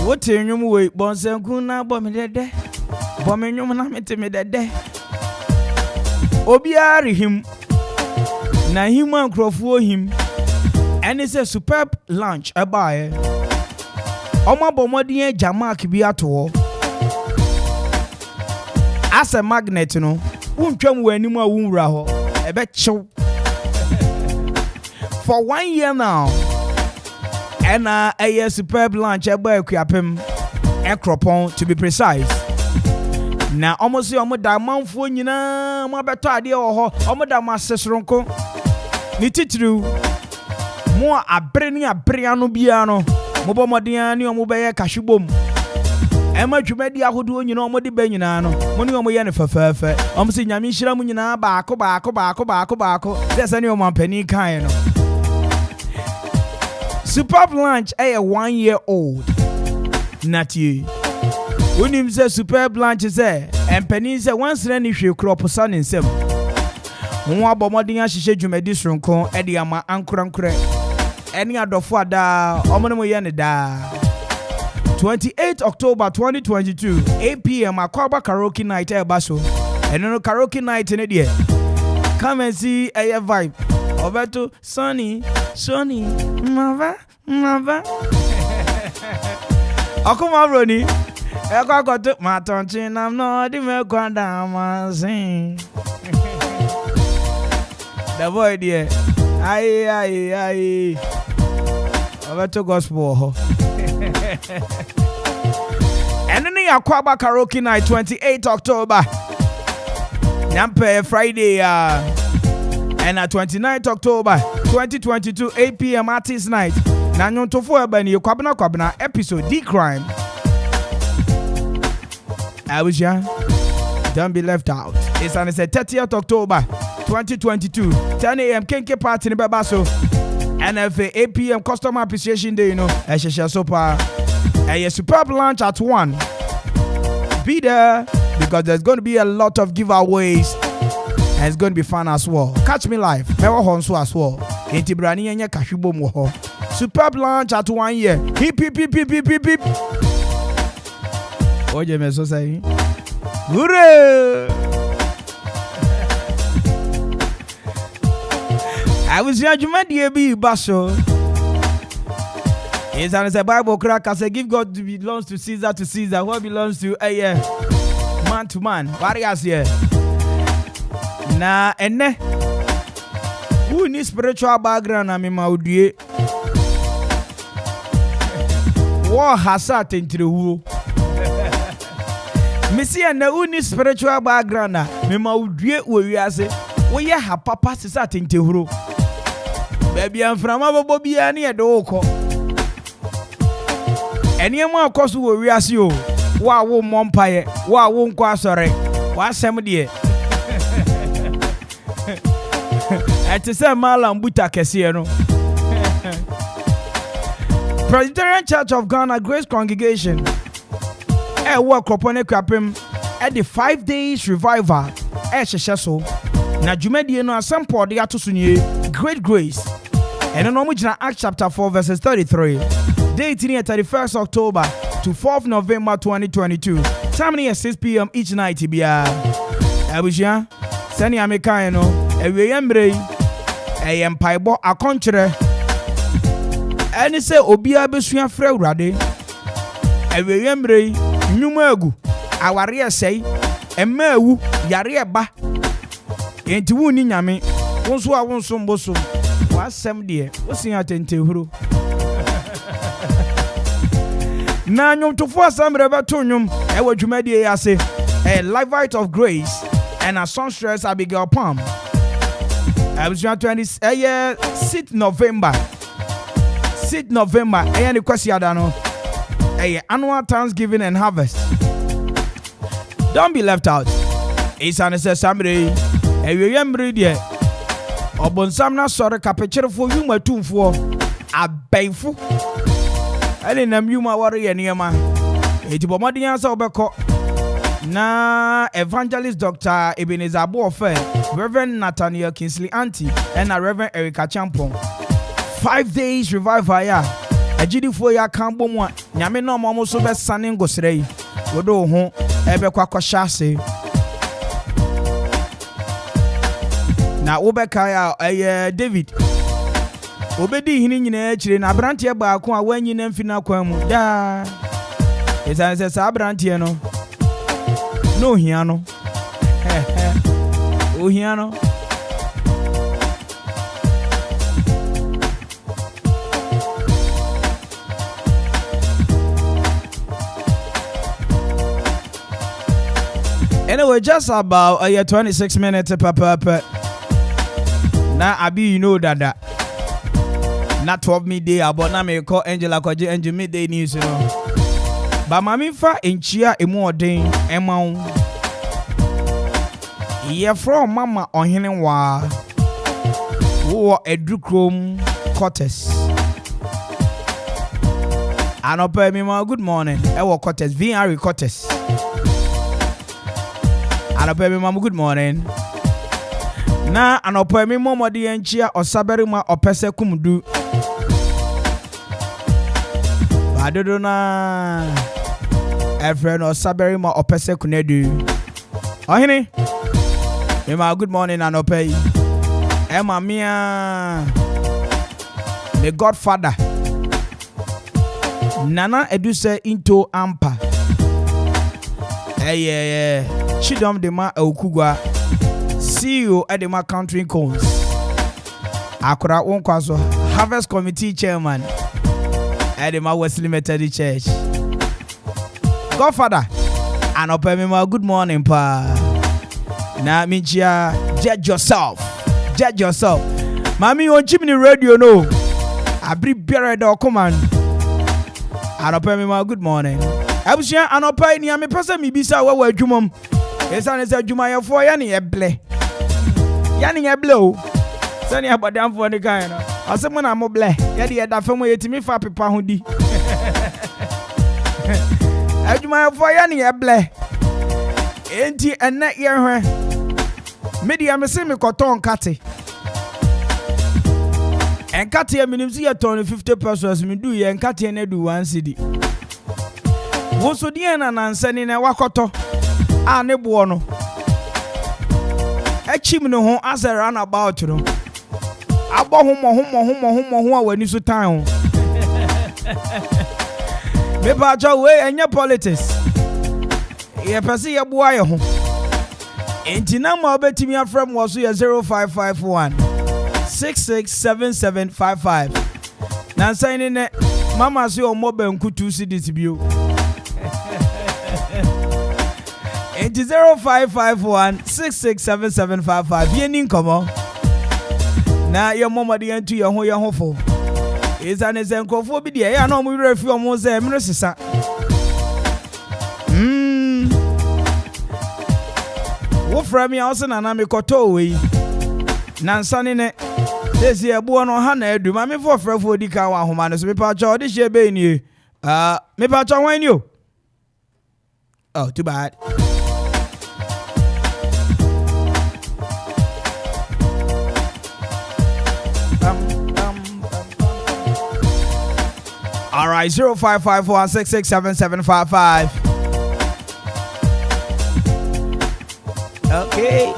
What in your way, Bonsankuna, Bomide, Bominum, Metimide. Obiari him. Na human crop for him. And it's a superb lunch, a buyer. Oma bomodie jamak bi ato as a magnet no untwam wanimu a wunwura ho ebe chew for 1 year now and a superb lunch ebe akuapem ekropon to be precise na almost omo da manfo nyina mo beto ade ho omo da masesronko ni titru mo abre ni abre anu bia no Mobo modian ni omo beye kashibom. Ema dwumadi ahodo nyina omo de ba nyina no. Mo ni omo ye ne fafaafa. Omo se nyame hira mu nyina baako. Desa ni omo ampani kan no. Superb lunch a 1 year old. Natie. Unim se superb lunch se empani se once na ni hwe crop sa ne nsem. Mo abomodin ahihye dwumadi soronko e de ama ankorankora. Any adofo ada omonemo ye ne da 28 October 2022 8 p.m. Akwaba karaoke night e baso eno karaoke night ne de come and see a vibe obeto sunny mava akoma broni e kwa goto matonchi nam no di me kwanda mansin the boy there Aye. Obeto gospel ho. And then Akwaba karaoke night 28 October. Nyampe Friday and 29th October 2022 8 p.m. artist night. Na nyontofo ebani kwabena episode D crime. Abusha, don't be left out. It's on the 30th October 2022 10 a.m. Kenke party in Bebaso. NFA 8 p.m. customer appreciation day, you know. Eshesha sopa. A superb lunch at 1. Be there because there's going to be a lot of giveaways and it's going to be fun as well. Catch me live. Mewa honso as well. Enti brani yenye kashibo moho. Superb lunch at 1 year. Hip. Oje me so say. Hooray! I was Adwuma Adwuma Baso. It's an a Bible crack as I give God belongs to Caesar. What belongs to man to man. Warriors here. Na ene. Who needs spiritual background na me maudie. War hasat into who. Missy and who needs spiritual background na me maudie we ase. We ha papa sat into who. Baby, I'm from Bobby and near the Oko. And you more cost will reass you. Wow, won't mumpire. Wow, won't quite sorry. What's some dear? At the same Malam Buta Cassiano. Presbyterian Church of Ghana Grace Congregation. A work upon a crapim at the 5 days revival. Esheso. Na Jumedi no asampo de atosunye great grace. And then we Acts chapter 4 verses 33. Date 31st October to 4th November 2022. Time near 6 p.m. each night. Bia. Abusha. Sani America no. Ewe yembre. Eyem paibo akontre. Eni se obia besua frɛ Awurade. Ewe yembre. Nyuma egu. Aware sei. Emma ewu yare eba. Enti wu ni nyame. Wonso a wonso mboso. Wasem de. Wosin atente huro. Na nyomtofo asamre beto nyom e wadwumadi ya se. A Levite of Grace and a songstress Abigail Palm. I was 6th November. 6th November. Any question no. Annual Thanksgiving and Harvest. Don't be left out. It's an assembly. And we remember there. Obonsam na sore kapechere fo yuma tumfo abenfo ɛne nam yuma wɔreyɛ nneɛma enti bɔ mmɔden a sɛ wobɛkɔ na evangelist Dr. Ebenezer Aboofɛ, Reverend Nathaniel Kingsley Auntie, and Reverend Erica Champon. 5 days revival ya. Ejidifo ya kambo mwa. Nyame no mamo so be sanin gosrei. Wodo ho ebe kwa shase. Na obeka ya David. Obedi hini nyina akire na abrantie baako a wanyi na mfina kwan mu. Da. Esan se sa abrantie no. No hiano. O hiano. Anyway, just about 26 minutes papa. Now I be you know that not 12 midday about na me call Angela Kwaji Angel midday news you know. But mami fa enchia emu odin emaun. Ye from mama ohene wa. Wo edukrom quarters. Anope mi ma good morning. Ewo quarters VR quarters. Anope mi ma good morning. Na anope mi mo modi enchia osabere ma opese kumdu. Badodo na Efren osabere ma opese kunedu. Ohini. Mema good morning anope. Emma mia. The Godfather. Nana eduse into ampa. Yeah. Chidom de ma Okugwa. CEO at the ma country cones. Akura Wonkwaso. Harvest Committee Chairman. At the ma Wesley Methodist Church. Godfather. Anope mema good morning pa. Na minchia judge yourself. Mami on Chimney Radio no. Abri biara do command. Anope me ma good morning. Abusia anope ni ame pese mi bisa wa adwumam. Esa ne se adwuma ye fo ya ne eble. Ya ne eble o. Se ne abadam fo ne kan no. Asem na mo ble. Ya de da fam yetimi fa pepa ho di. Adwuma ye fo ya ne eble. Enti enne ye hwe. Media me se me koton kate. En kate ya minim si ya ton 50 pesos me do ye en kate na do 1 cedi. Wo so die na nansani na wakoto. A ne bo no. Echim no ho as a run about no. Abo homo a wani so tan ho. Me ba jo we enye politics. Ye pese ye bo aye ho. Enti na ma obetimi afrem wo so ye 0551 667755. Nansa ni ne mama so o mobe nkutu cedis bio. Enti 0551 667755. Ye ni nkomo. Na ye momo de antu ye ho fo. Isa ne se nkofo bi de ye na o mo wira fi o mo se emre sesa. Wo fra mi a na na me koto we. Nansa ni ne Desi ebuo no ha na adu ma me fo frafo di kan wa homa no so me pa cho de she be ni me pa cho wan ni o. Oh, too bad. All right, 0554667755. Okay.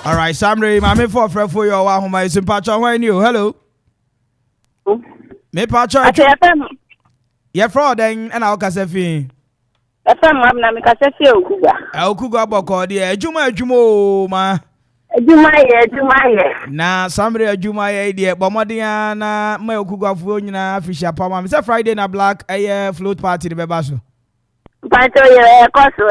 All right, Samri, mami for you wa homa is pacho when you. Hello. Me pacho. Ye fraud then and I kase fi. FM am na me kase fi Okugwa. Okugwa boko de adwuma ma. Adwuma ye. Na Samri adwuma ye de bomodin na ma Okugwa fu nyina afisha pama. Me say Friday na black float party de beba so. Pato ye ekoso.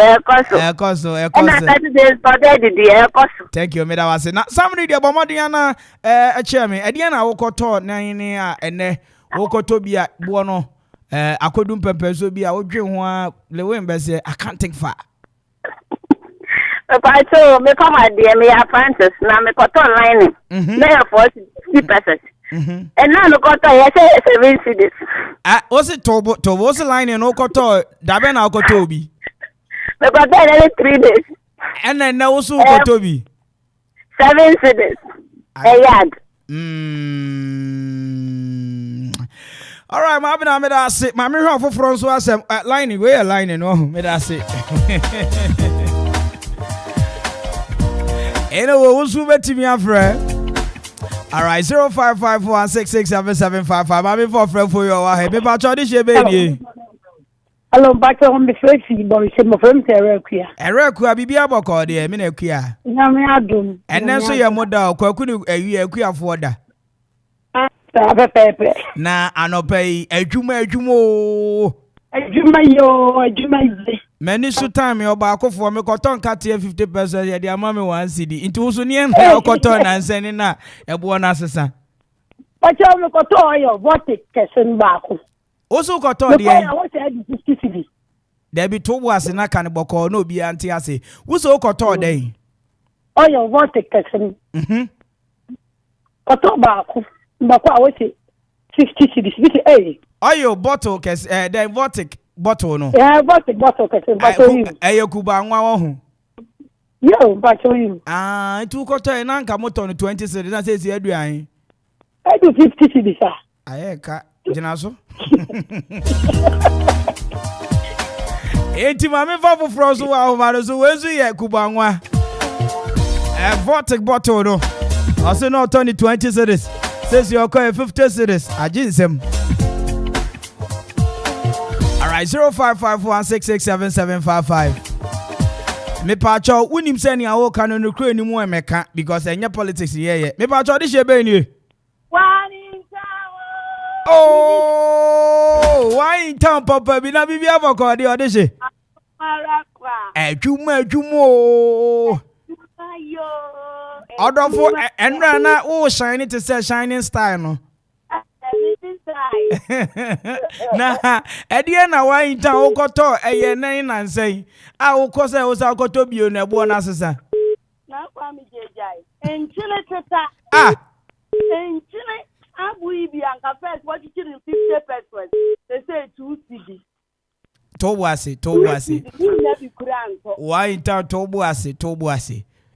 Na Saturday birthday ekoso. Thank you, me da wase. Na Samri de bomodin na eche me. E na wokoto na ni a ene wokoto bia bo no akodum pempeso bia wodwe ho a lewe mbese I can't think far. Pacho, me come at the me apprentice, now me got online. Now for 50%. And now look at I say 7 cities. Was it Tobo was a line in Okoto, Dabena Okotobi? Me got that every 3 days. And then now also Okotobi. 7 cities. A yard. All right, my made I say, my mirror for Francois lining, where lining, oh, made I say. Anyway, who's who bet me after? All right, 0551667755. I'm in for friend for your head. Maybe I try this baby. Hello, back on the first boy, some of them are here. Ereku abibia boko de me na akua. Nyame adum. Enen so ye moda kwakunu ayi akua foda. Pepe. Na anopai adwuma Adwuma yi. Many so time your baako me cotton cut here 50% ya dia mama 1 cedi. Into so ne en cotton and sending na ebo na asesa. Pacho me cotton yo vote kesen baako. Also cotton de. I want to add 50 cedi. There be two was na kan boko no bi anti ase. Wo so cotton dey. Oh yo vote kesen. Cotton baako. Bako I want 50 cedi. 50 Oh yo bottle kes the votic bottle no. Yeah, bottle kesen bottle. Kuba nwa wo ho. Yo, bottle you. Itu cotton na nka motor no 20 cedi na say aduan. I do 50 cedi sir. Ayeka jina so. Enti mame fa foforo so wa ho so wenzu ye kuba nwa. Votic bottle no. Also no turn 20 cedis. Says you are 50 cedis. Ajinsem. All right, 0551667755. Me pacho unim se ni awo kanu no kro enimu emeka because enya politics here. Me pacho de shebe ni. Oh, why in town papa bi na bibia for de ode she. Adwuma. Odofo enra na o shine to say shining style no. Na edie na wa in town okoto eye nan na nsai. A ukose o sa okoto bio na ebo na sesa. Na Kwame jejai. Enchile teta. Enchile abu ibi anka first what you in 50%. They say 2 cedi. Tobu ase. Wa in town tobu ase.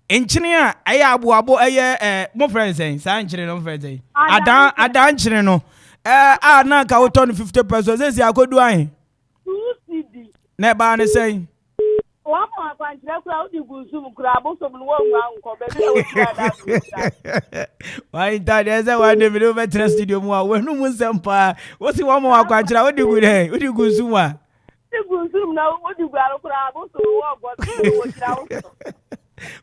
Enchine a aye abuabo aye mo friend say sa enchine no friend say. Adan enchine no. Na ka wo turn 50%. Say si akodu an. 2 cedi. Na ba ne say. Wa mo akwanchira kura odi gusum kura abosom no wa nwa nko be be wo tira da. Why that is one day we over to studio mu a we no mu sempa. Wo si wa mo akwanchira odi gusum a. Odi gusum na odi garo kura abosom wo ogo wo tira wo.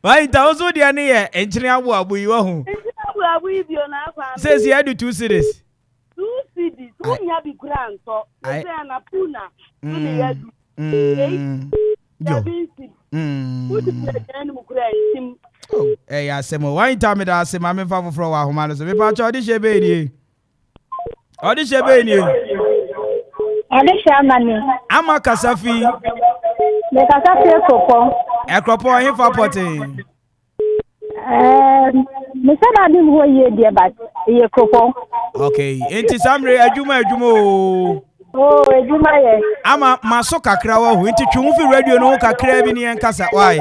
Why that also dia ne ye enchine abu yi wo ho. Enchine abu yi bio na akwa. Says he had 2 cities. 2 cedis. Wo nya bi kura nso. Say na puna. Ni ya du. Yo. Ya semo one time da se ma me fa foforo wa homa no so me pa cho odi shebe ni. Odi shebe ni. Odi shama ni. Ama kasafi. Me kasafi ekropo. Ekropo hin fa potin. Me say na dim ho ye dia but ye ekropo. Okay, enti samre adwuma o. Oh, Adwuma ye. Ama maso kakra wa ho enti twum fi radio no kakra bi ni enkasa why?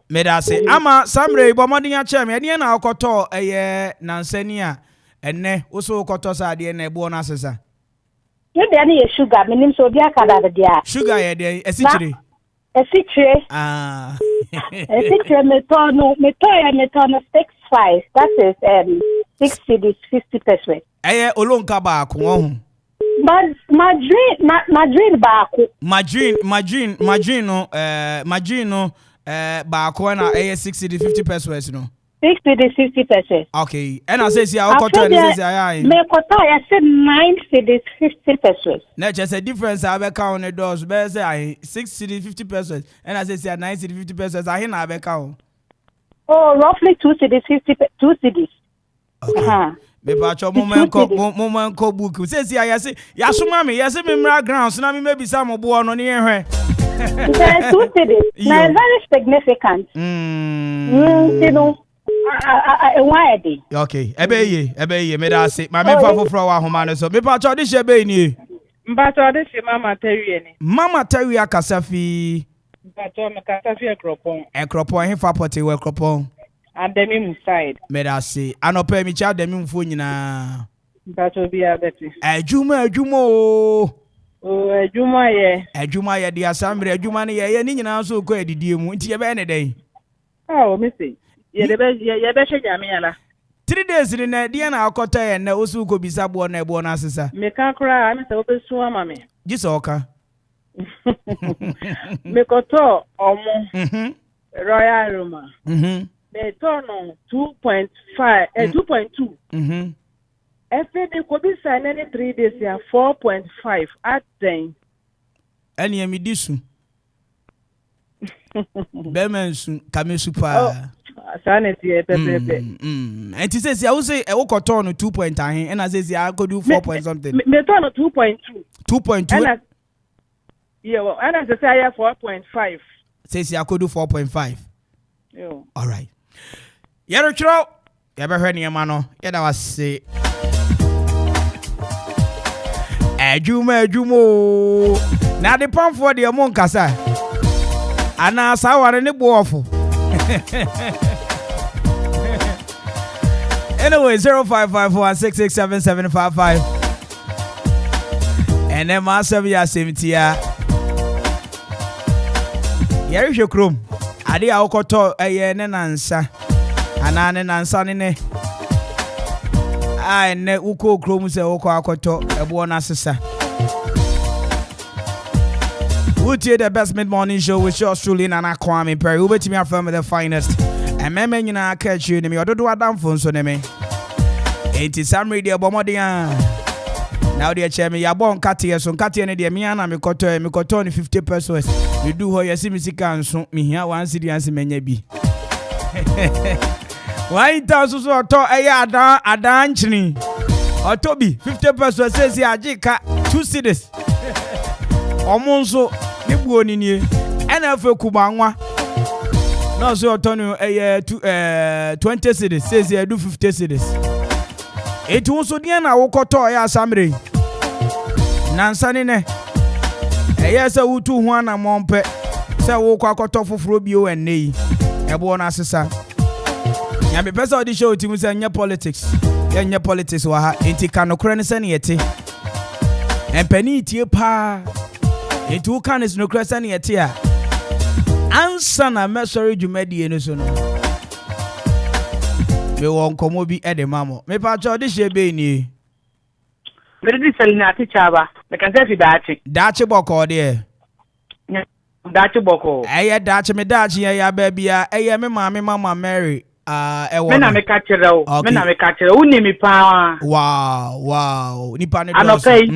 Me da say ama samre bomodin a che me ene na akoto eye nansani a enne wo so akoto sa de na ebo na asesa. You dey na ye sugar minim so dia kada dia. Sugar ye de esichire. Esichire. Esichire me to no 65. That is 6 cedis 50%. Eye olonka ba ko ho. Madrid ba ko. Madrid no ba ko na eye 6 cedis 50% no. 6 cedis 50%. Okay. And I say see how koto and say ayi. Me koto I say 9 cedis 50%. Na just a difference I be count the doors be say ayi 6 cedis 50%. And I say 9 cedis 50%. Ayi na be count. Oh, roughly 2 cedis 2 cedis. Okay. Me pa cho moment ko book. Say see ya suma me, ya say me mra grounds na me be some bo no ne hwe. There's 2 cities. Now, very significant. You know, why are they? Okay, ebe me da say. My me fa foforo wa homa no so. Me pa cho de she be ni. Mbato de she Mama Terry ni. Mama Terry akasafi. Mbato me kasafi ekropon. Ekropon he fa pote we ekropon. Ademi side. Me da say. Anopa mi cha ademi mfo nyina. Mbato bi abeti. Adwuma o. Adwuma ye. Adwuma ye de asambre adwuma ne ye ni nyina so ko adidie mu. Nti ye be ne den. Oh, me say. Ye be she jame ala. 3 days ni na dia na akota ye na osu ko bisa bo na ebo na asesa. Me kan kra me say obesu ama me. Gisa oka. Me koto omo. Royal Roma. They turn on 2.5 2.2. If they could be signed any 3 days here 4.5 at 10. Any me disu. Bemensu kamesu pa. Sanity pepe. And it says I will say e wo koto no 2 point ahin and I say I could do 4 point something. Me turn on 2.2. 2.2. Yeah, well, and I say I have 4.5. Says I could do 4.5. Yo. All right. Yero chro. Ya be hwe ne ma no. Ya da wase. Adwuma. Na de pamfo de mo nkasa. Ana saware ne boofo. Anyway, 0554667755. And then my 70 ya. Yeri shokrom. Ade akoto eye ne nansa. Ana ne nansa ne. Ai ne uko krom se uko akoto ebo na sesa. We'll the best mid-morning show with yours truly, Nana Kwame Mpere. Who bet me affirm the finest. And me you know catch you. Me odo do adam phone so ne me. It is some radio bomodia. Now dear chairman, ya born Katia so Katia ne dear me ana me koto ni 50 pesos. You do ho yesi music and so me here one city and se menye bi. Why down so to adan chini. Otobi 50 pesos says ya jika 2 cities. Omonso ne buoni nie ena fe kubanwa no so otonu 20 cities says you do 50 cities it wonso dia na wokoto ya asamre nansane ne se wutu ho ana mompe se wo kwa akoto foforo bi o enne yi ebo na asesa ya be pesa odi show timu se nya politics wa ha enti kanokore ne se ne yete empani tie pa Itu kan is no kresa ni etia. Ansa na mesori dwumadi eno so no. Me won komo bi e de mamo. Me pa cho de shebe ni. Me di selina ti chaba. Me kan se fi dachi. Dachi boko de. Dachi boko. Eye dachi me dachi ya ba bia. Eye me mama Mary. E wo. Me na me ka kire o. Me na me ka kire. Uni mi pa. Wow. Nipa ne do. Anokai.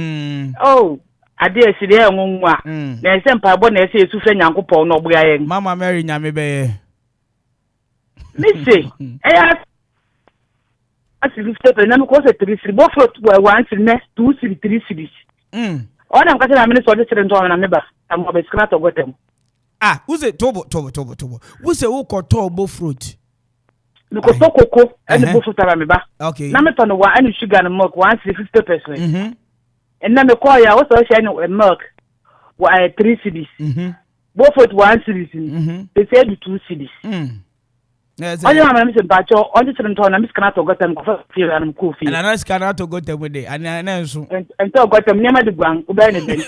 Oh. Ade asiri enwunwa na ese mpabo na ese esufe nyankopon no ogbuya yen Mama Mary nyame be Missy eya asiri step na me ko se 3 siri bo float 1 siri ne 2 siri 3 siri ona mkase na me so de siri ntwa na me ba am obe skra to gotem uze tobo uze wo koto bo fruit me ko to koko ene bo fruit ara me ba okay na me to no wa ene sugar and milk 1 siri 50 pesos and na me call ya also share milk 3 cities both with 1 cities they said 2 cities yes only am me bacho only tren to na me scan to gotem ko feel am ko feel and na scan to gotem we dey and na nso and to gotem nyama de guan uba ne den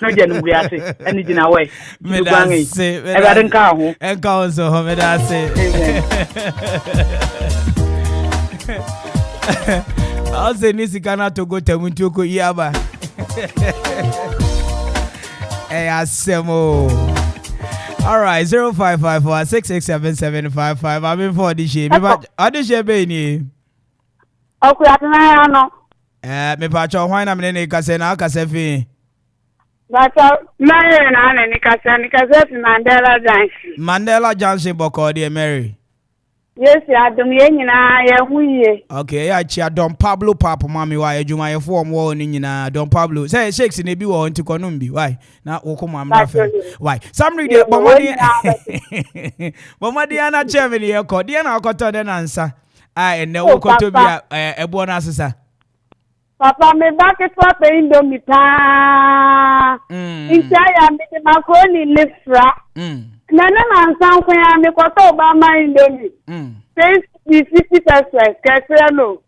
no je no gbe ase ani gina we me da say e ga den ka ho en ka so ho me da say I'll say Nisikana to go to Muntuko Yaba. Hey, Asemo. All right, 0554-667-755. I'm in for the shape. How the shape any? Okay, I know. Me pacho why na me ne kase na kase fi. But Mary na ne kase Mandela Junction. Mandela Junction boko de Mary. Yes, I do me na ya huye. Okay, ya chia Don Pablo Papa mami wa Adwuma ye fo mo ni nyina Don Pablo. Say shakes ne bi wo nti kono mbi. Why? Na wo ko mam na fe. Why? Samri de bomodi. Bomodi ana chairman ye ko. De na akoto de na nsa. Ah, ene wo koto bi ebo na asesa. Papa me back it for the Indomie pa. Insaya me the macaroni lifra. Nana na nsan ko ya me koto Obama Indomie. 50% kese no.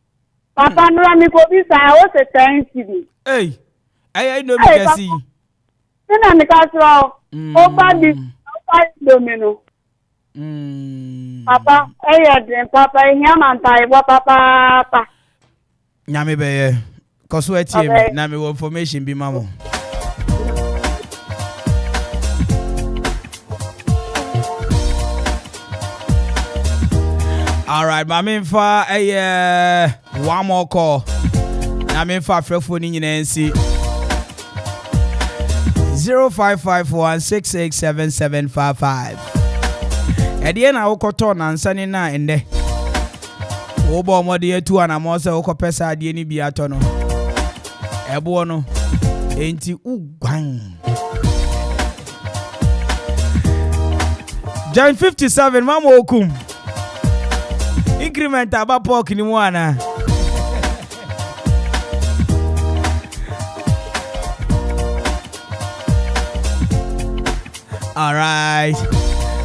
Papa no mi ko bi sa o se 10 cedi. Hey. Ay Indomie kesi. Nana mi ka so. Oba Indomie no. Papa, Papa, Papa. Nyame be koso etie me na me information bi mamo. All right, my main for one more call. Na me fa frefo ni nyina nsi 0551667755. Ede na wokoto na nsane na ende. Wo bo mode etu ana mo se wokopesa ade ni bi ato no. Ebo no enti ugwan. Jan 57 mama okum. Increment aba pork ni mu ana. All right.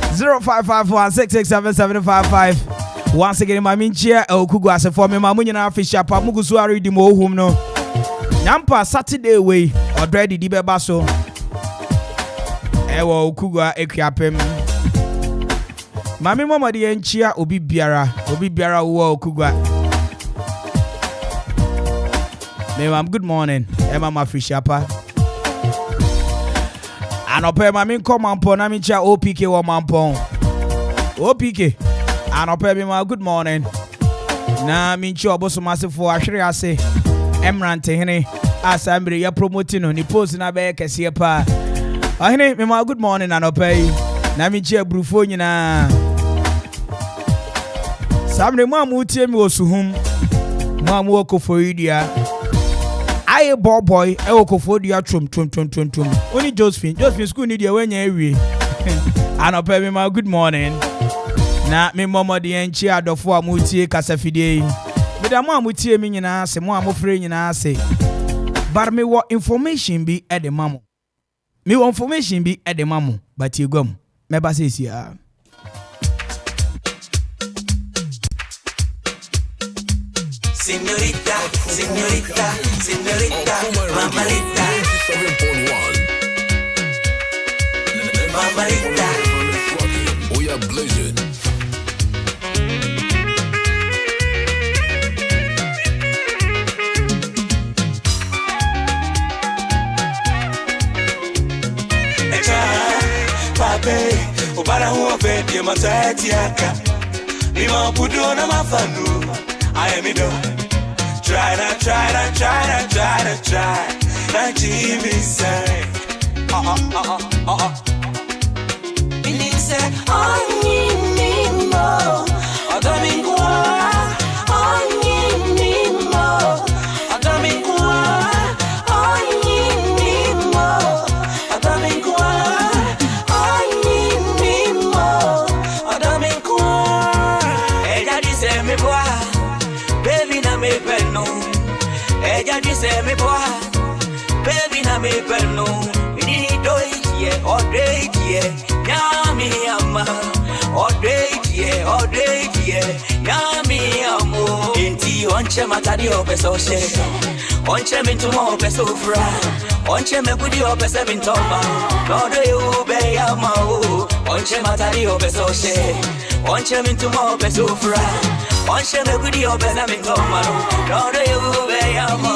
0551667755. Once again, my minchia okugu ase for me mamunya na official pa mugusu ari di mo hum no. Nyampa Saturday way already di beba so. Ewo okugu A.K.A pem. Mami mama di enchia obi biara wo okugu. Me mam good morning. Emma ma official pa. Anope mami come on na mi cha OPK wo mampon. OPK. Anope mi ma good morning. Na mi cha oboso masefo ahwere ase. Emrante hene asambere ya promoting no ni post na be kese pa. Ahene mi ma good morning anope. Na mi cha brufo nyina. Samre mu amutie mi osuhum. Mu amu okofoidia. Aye boy e okofodia trum. Only Josephine school need you when you ewie. Anope mi ma good morning. Na me momo de enchi adofo amutie kasafide. Me da mo amutie mi nyina ase mo amofre nyina ase. Bar me wo information bi e de mamo. Me wo information bi e de mamo, but yegum. Me ba se sia. Señorita, mamarita. 97.1. Mamarita. We are blazing. Pape, ubara huwa vedi matati yaka. Mima budo na mafanu. I am it. Try. Na TV say. Believe say on me more. Adamingwa. On me more. Adamingwa. On me more. Adamingwa. On me more. Adamingwa. Ella dice me boy. Baby na me perno. Ella dice me boy. Baby na me perno. We need to eat all day, yummy amma. All day, yummy ammo. Inti onche matadi opeso she. Onche mintu mo opeso fra. Onche me kudi opeso mintoma. Nodo you be yama o. Onche matadi opeso she. Onche mintu mo opeso fra. Onche me kudi opeso mintoma. Nodo you be yama o.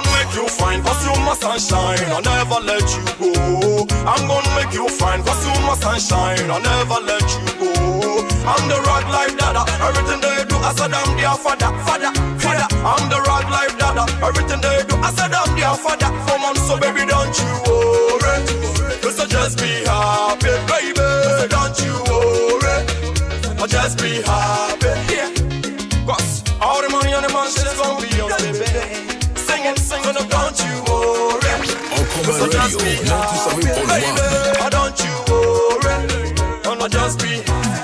gonna make you fine, cause you my sunshine. I'll never let you go. I'm gonna make you fine, cause you my sunshine. I'll never let you go. I'm the rock life dada. Everything they do, I said I'm their father. I'm the rock life dada. Everything they do, I said I'm their father. For months, so baby, don't you worry. So just be happy, baby. So don't you worry. Just be happy, yeah. Cause all the money on the mansion is gonna be on the baby. Singing, don't you worry. So just be happy, baby. Don't you worry. Just be happy.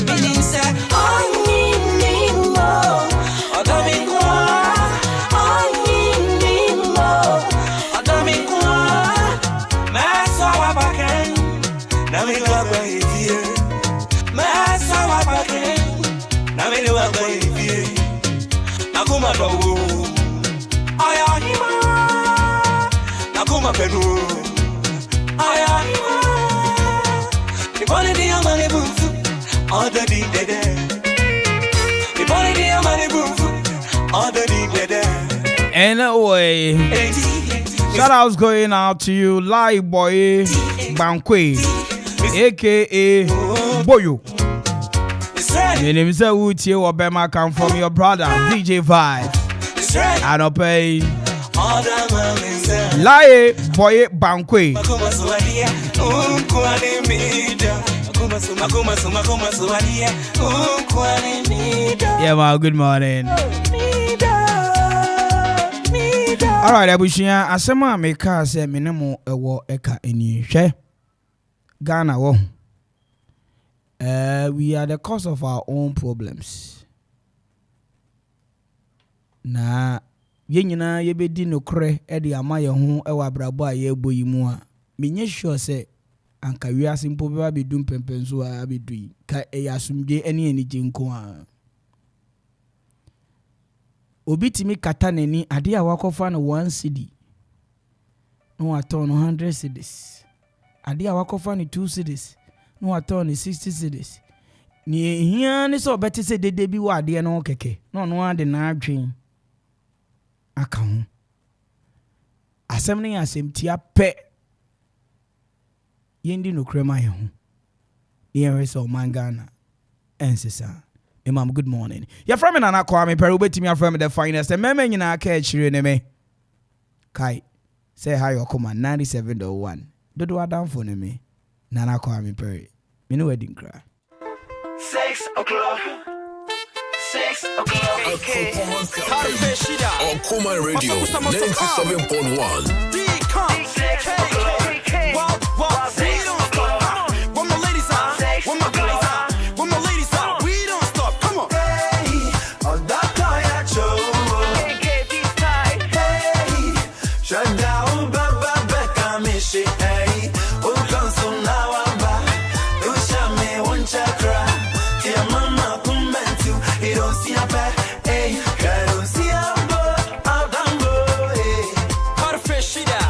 Meaning say, I need more. I don't mean more. I need more. I don't mean more. My soul up again. Now we go away here. My soul up again. Now we go away here. Now come on, go. I am him. Now come on, Peru. I am him. The body the money boom. All the deep there. The body the money boom. All the deep there. Anyway, shout outs going out to you, Live Boy Bankwe, A.K.A Boyo. My name is Uti Obama, come from your brother DJ Vibe. I don't pay. Lie Boy Bankwe. Yeah, man, good morning. Alright, Abushia, asema meka se menemo ewo eka eni hwe Ghana wo. We are the cause of our own problems. Na ye nyina ye bedi nokre e de ama ye ho ewa brabo a ye boyi mu a menye sure se anka wi asimpo be ba bedum pempenso a bedui ka e asumdwe ene eni jenko a obitimi kata nani ade a wakofa no 1 cedi no aton 100 cedis ade a wakofa no 2 cedis no aton 60 cedis ni ehia ni so beti se dede bi wa ade no keke no ade na adwen aka ho asem ne asem tia pe yendi no krema ye ho ye so mangana ensesa Imam, good morning. Your friend Nana Kwame Mpere A.K.A from the finest. And meme nyina ka chire ne me. Kai. Say hi or come on 97.1. Dodo adam for me. Nana Kwame Mpere. Me no wedding cry. 6 o'clock. 6 o'clock. On Kuma Radio 97.1. Shida.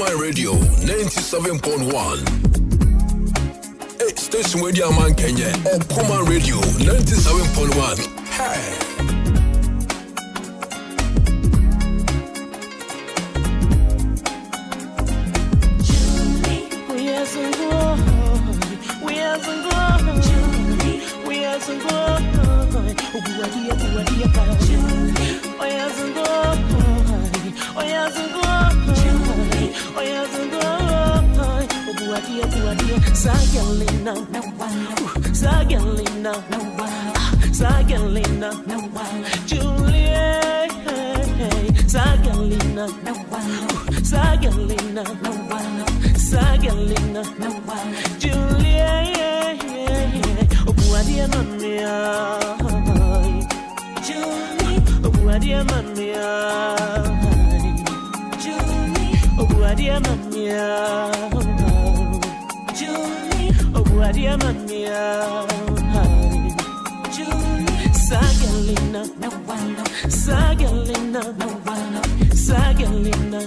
A.K.A Radio 97.1. Hey, station where the man Kenya. A.K.A Radio 97.1. Hey. Zagalina, Zagalina, Zagalina, Julia, Zagalina, Zagalina, Zagalina, Julia, Obuadia Mania, Julie, Obuadia Mania, Julie, Obuadia Mania. Obuadia Mania, Zagalina, Zagalina, Zagalina,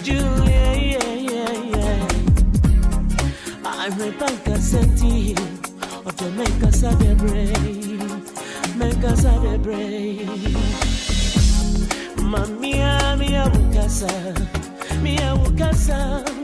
Julia, I'm a banker senti, or to make us a brave, Mamma mia, mia Wukasa,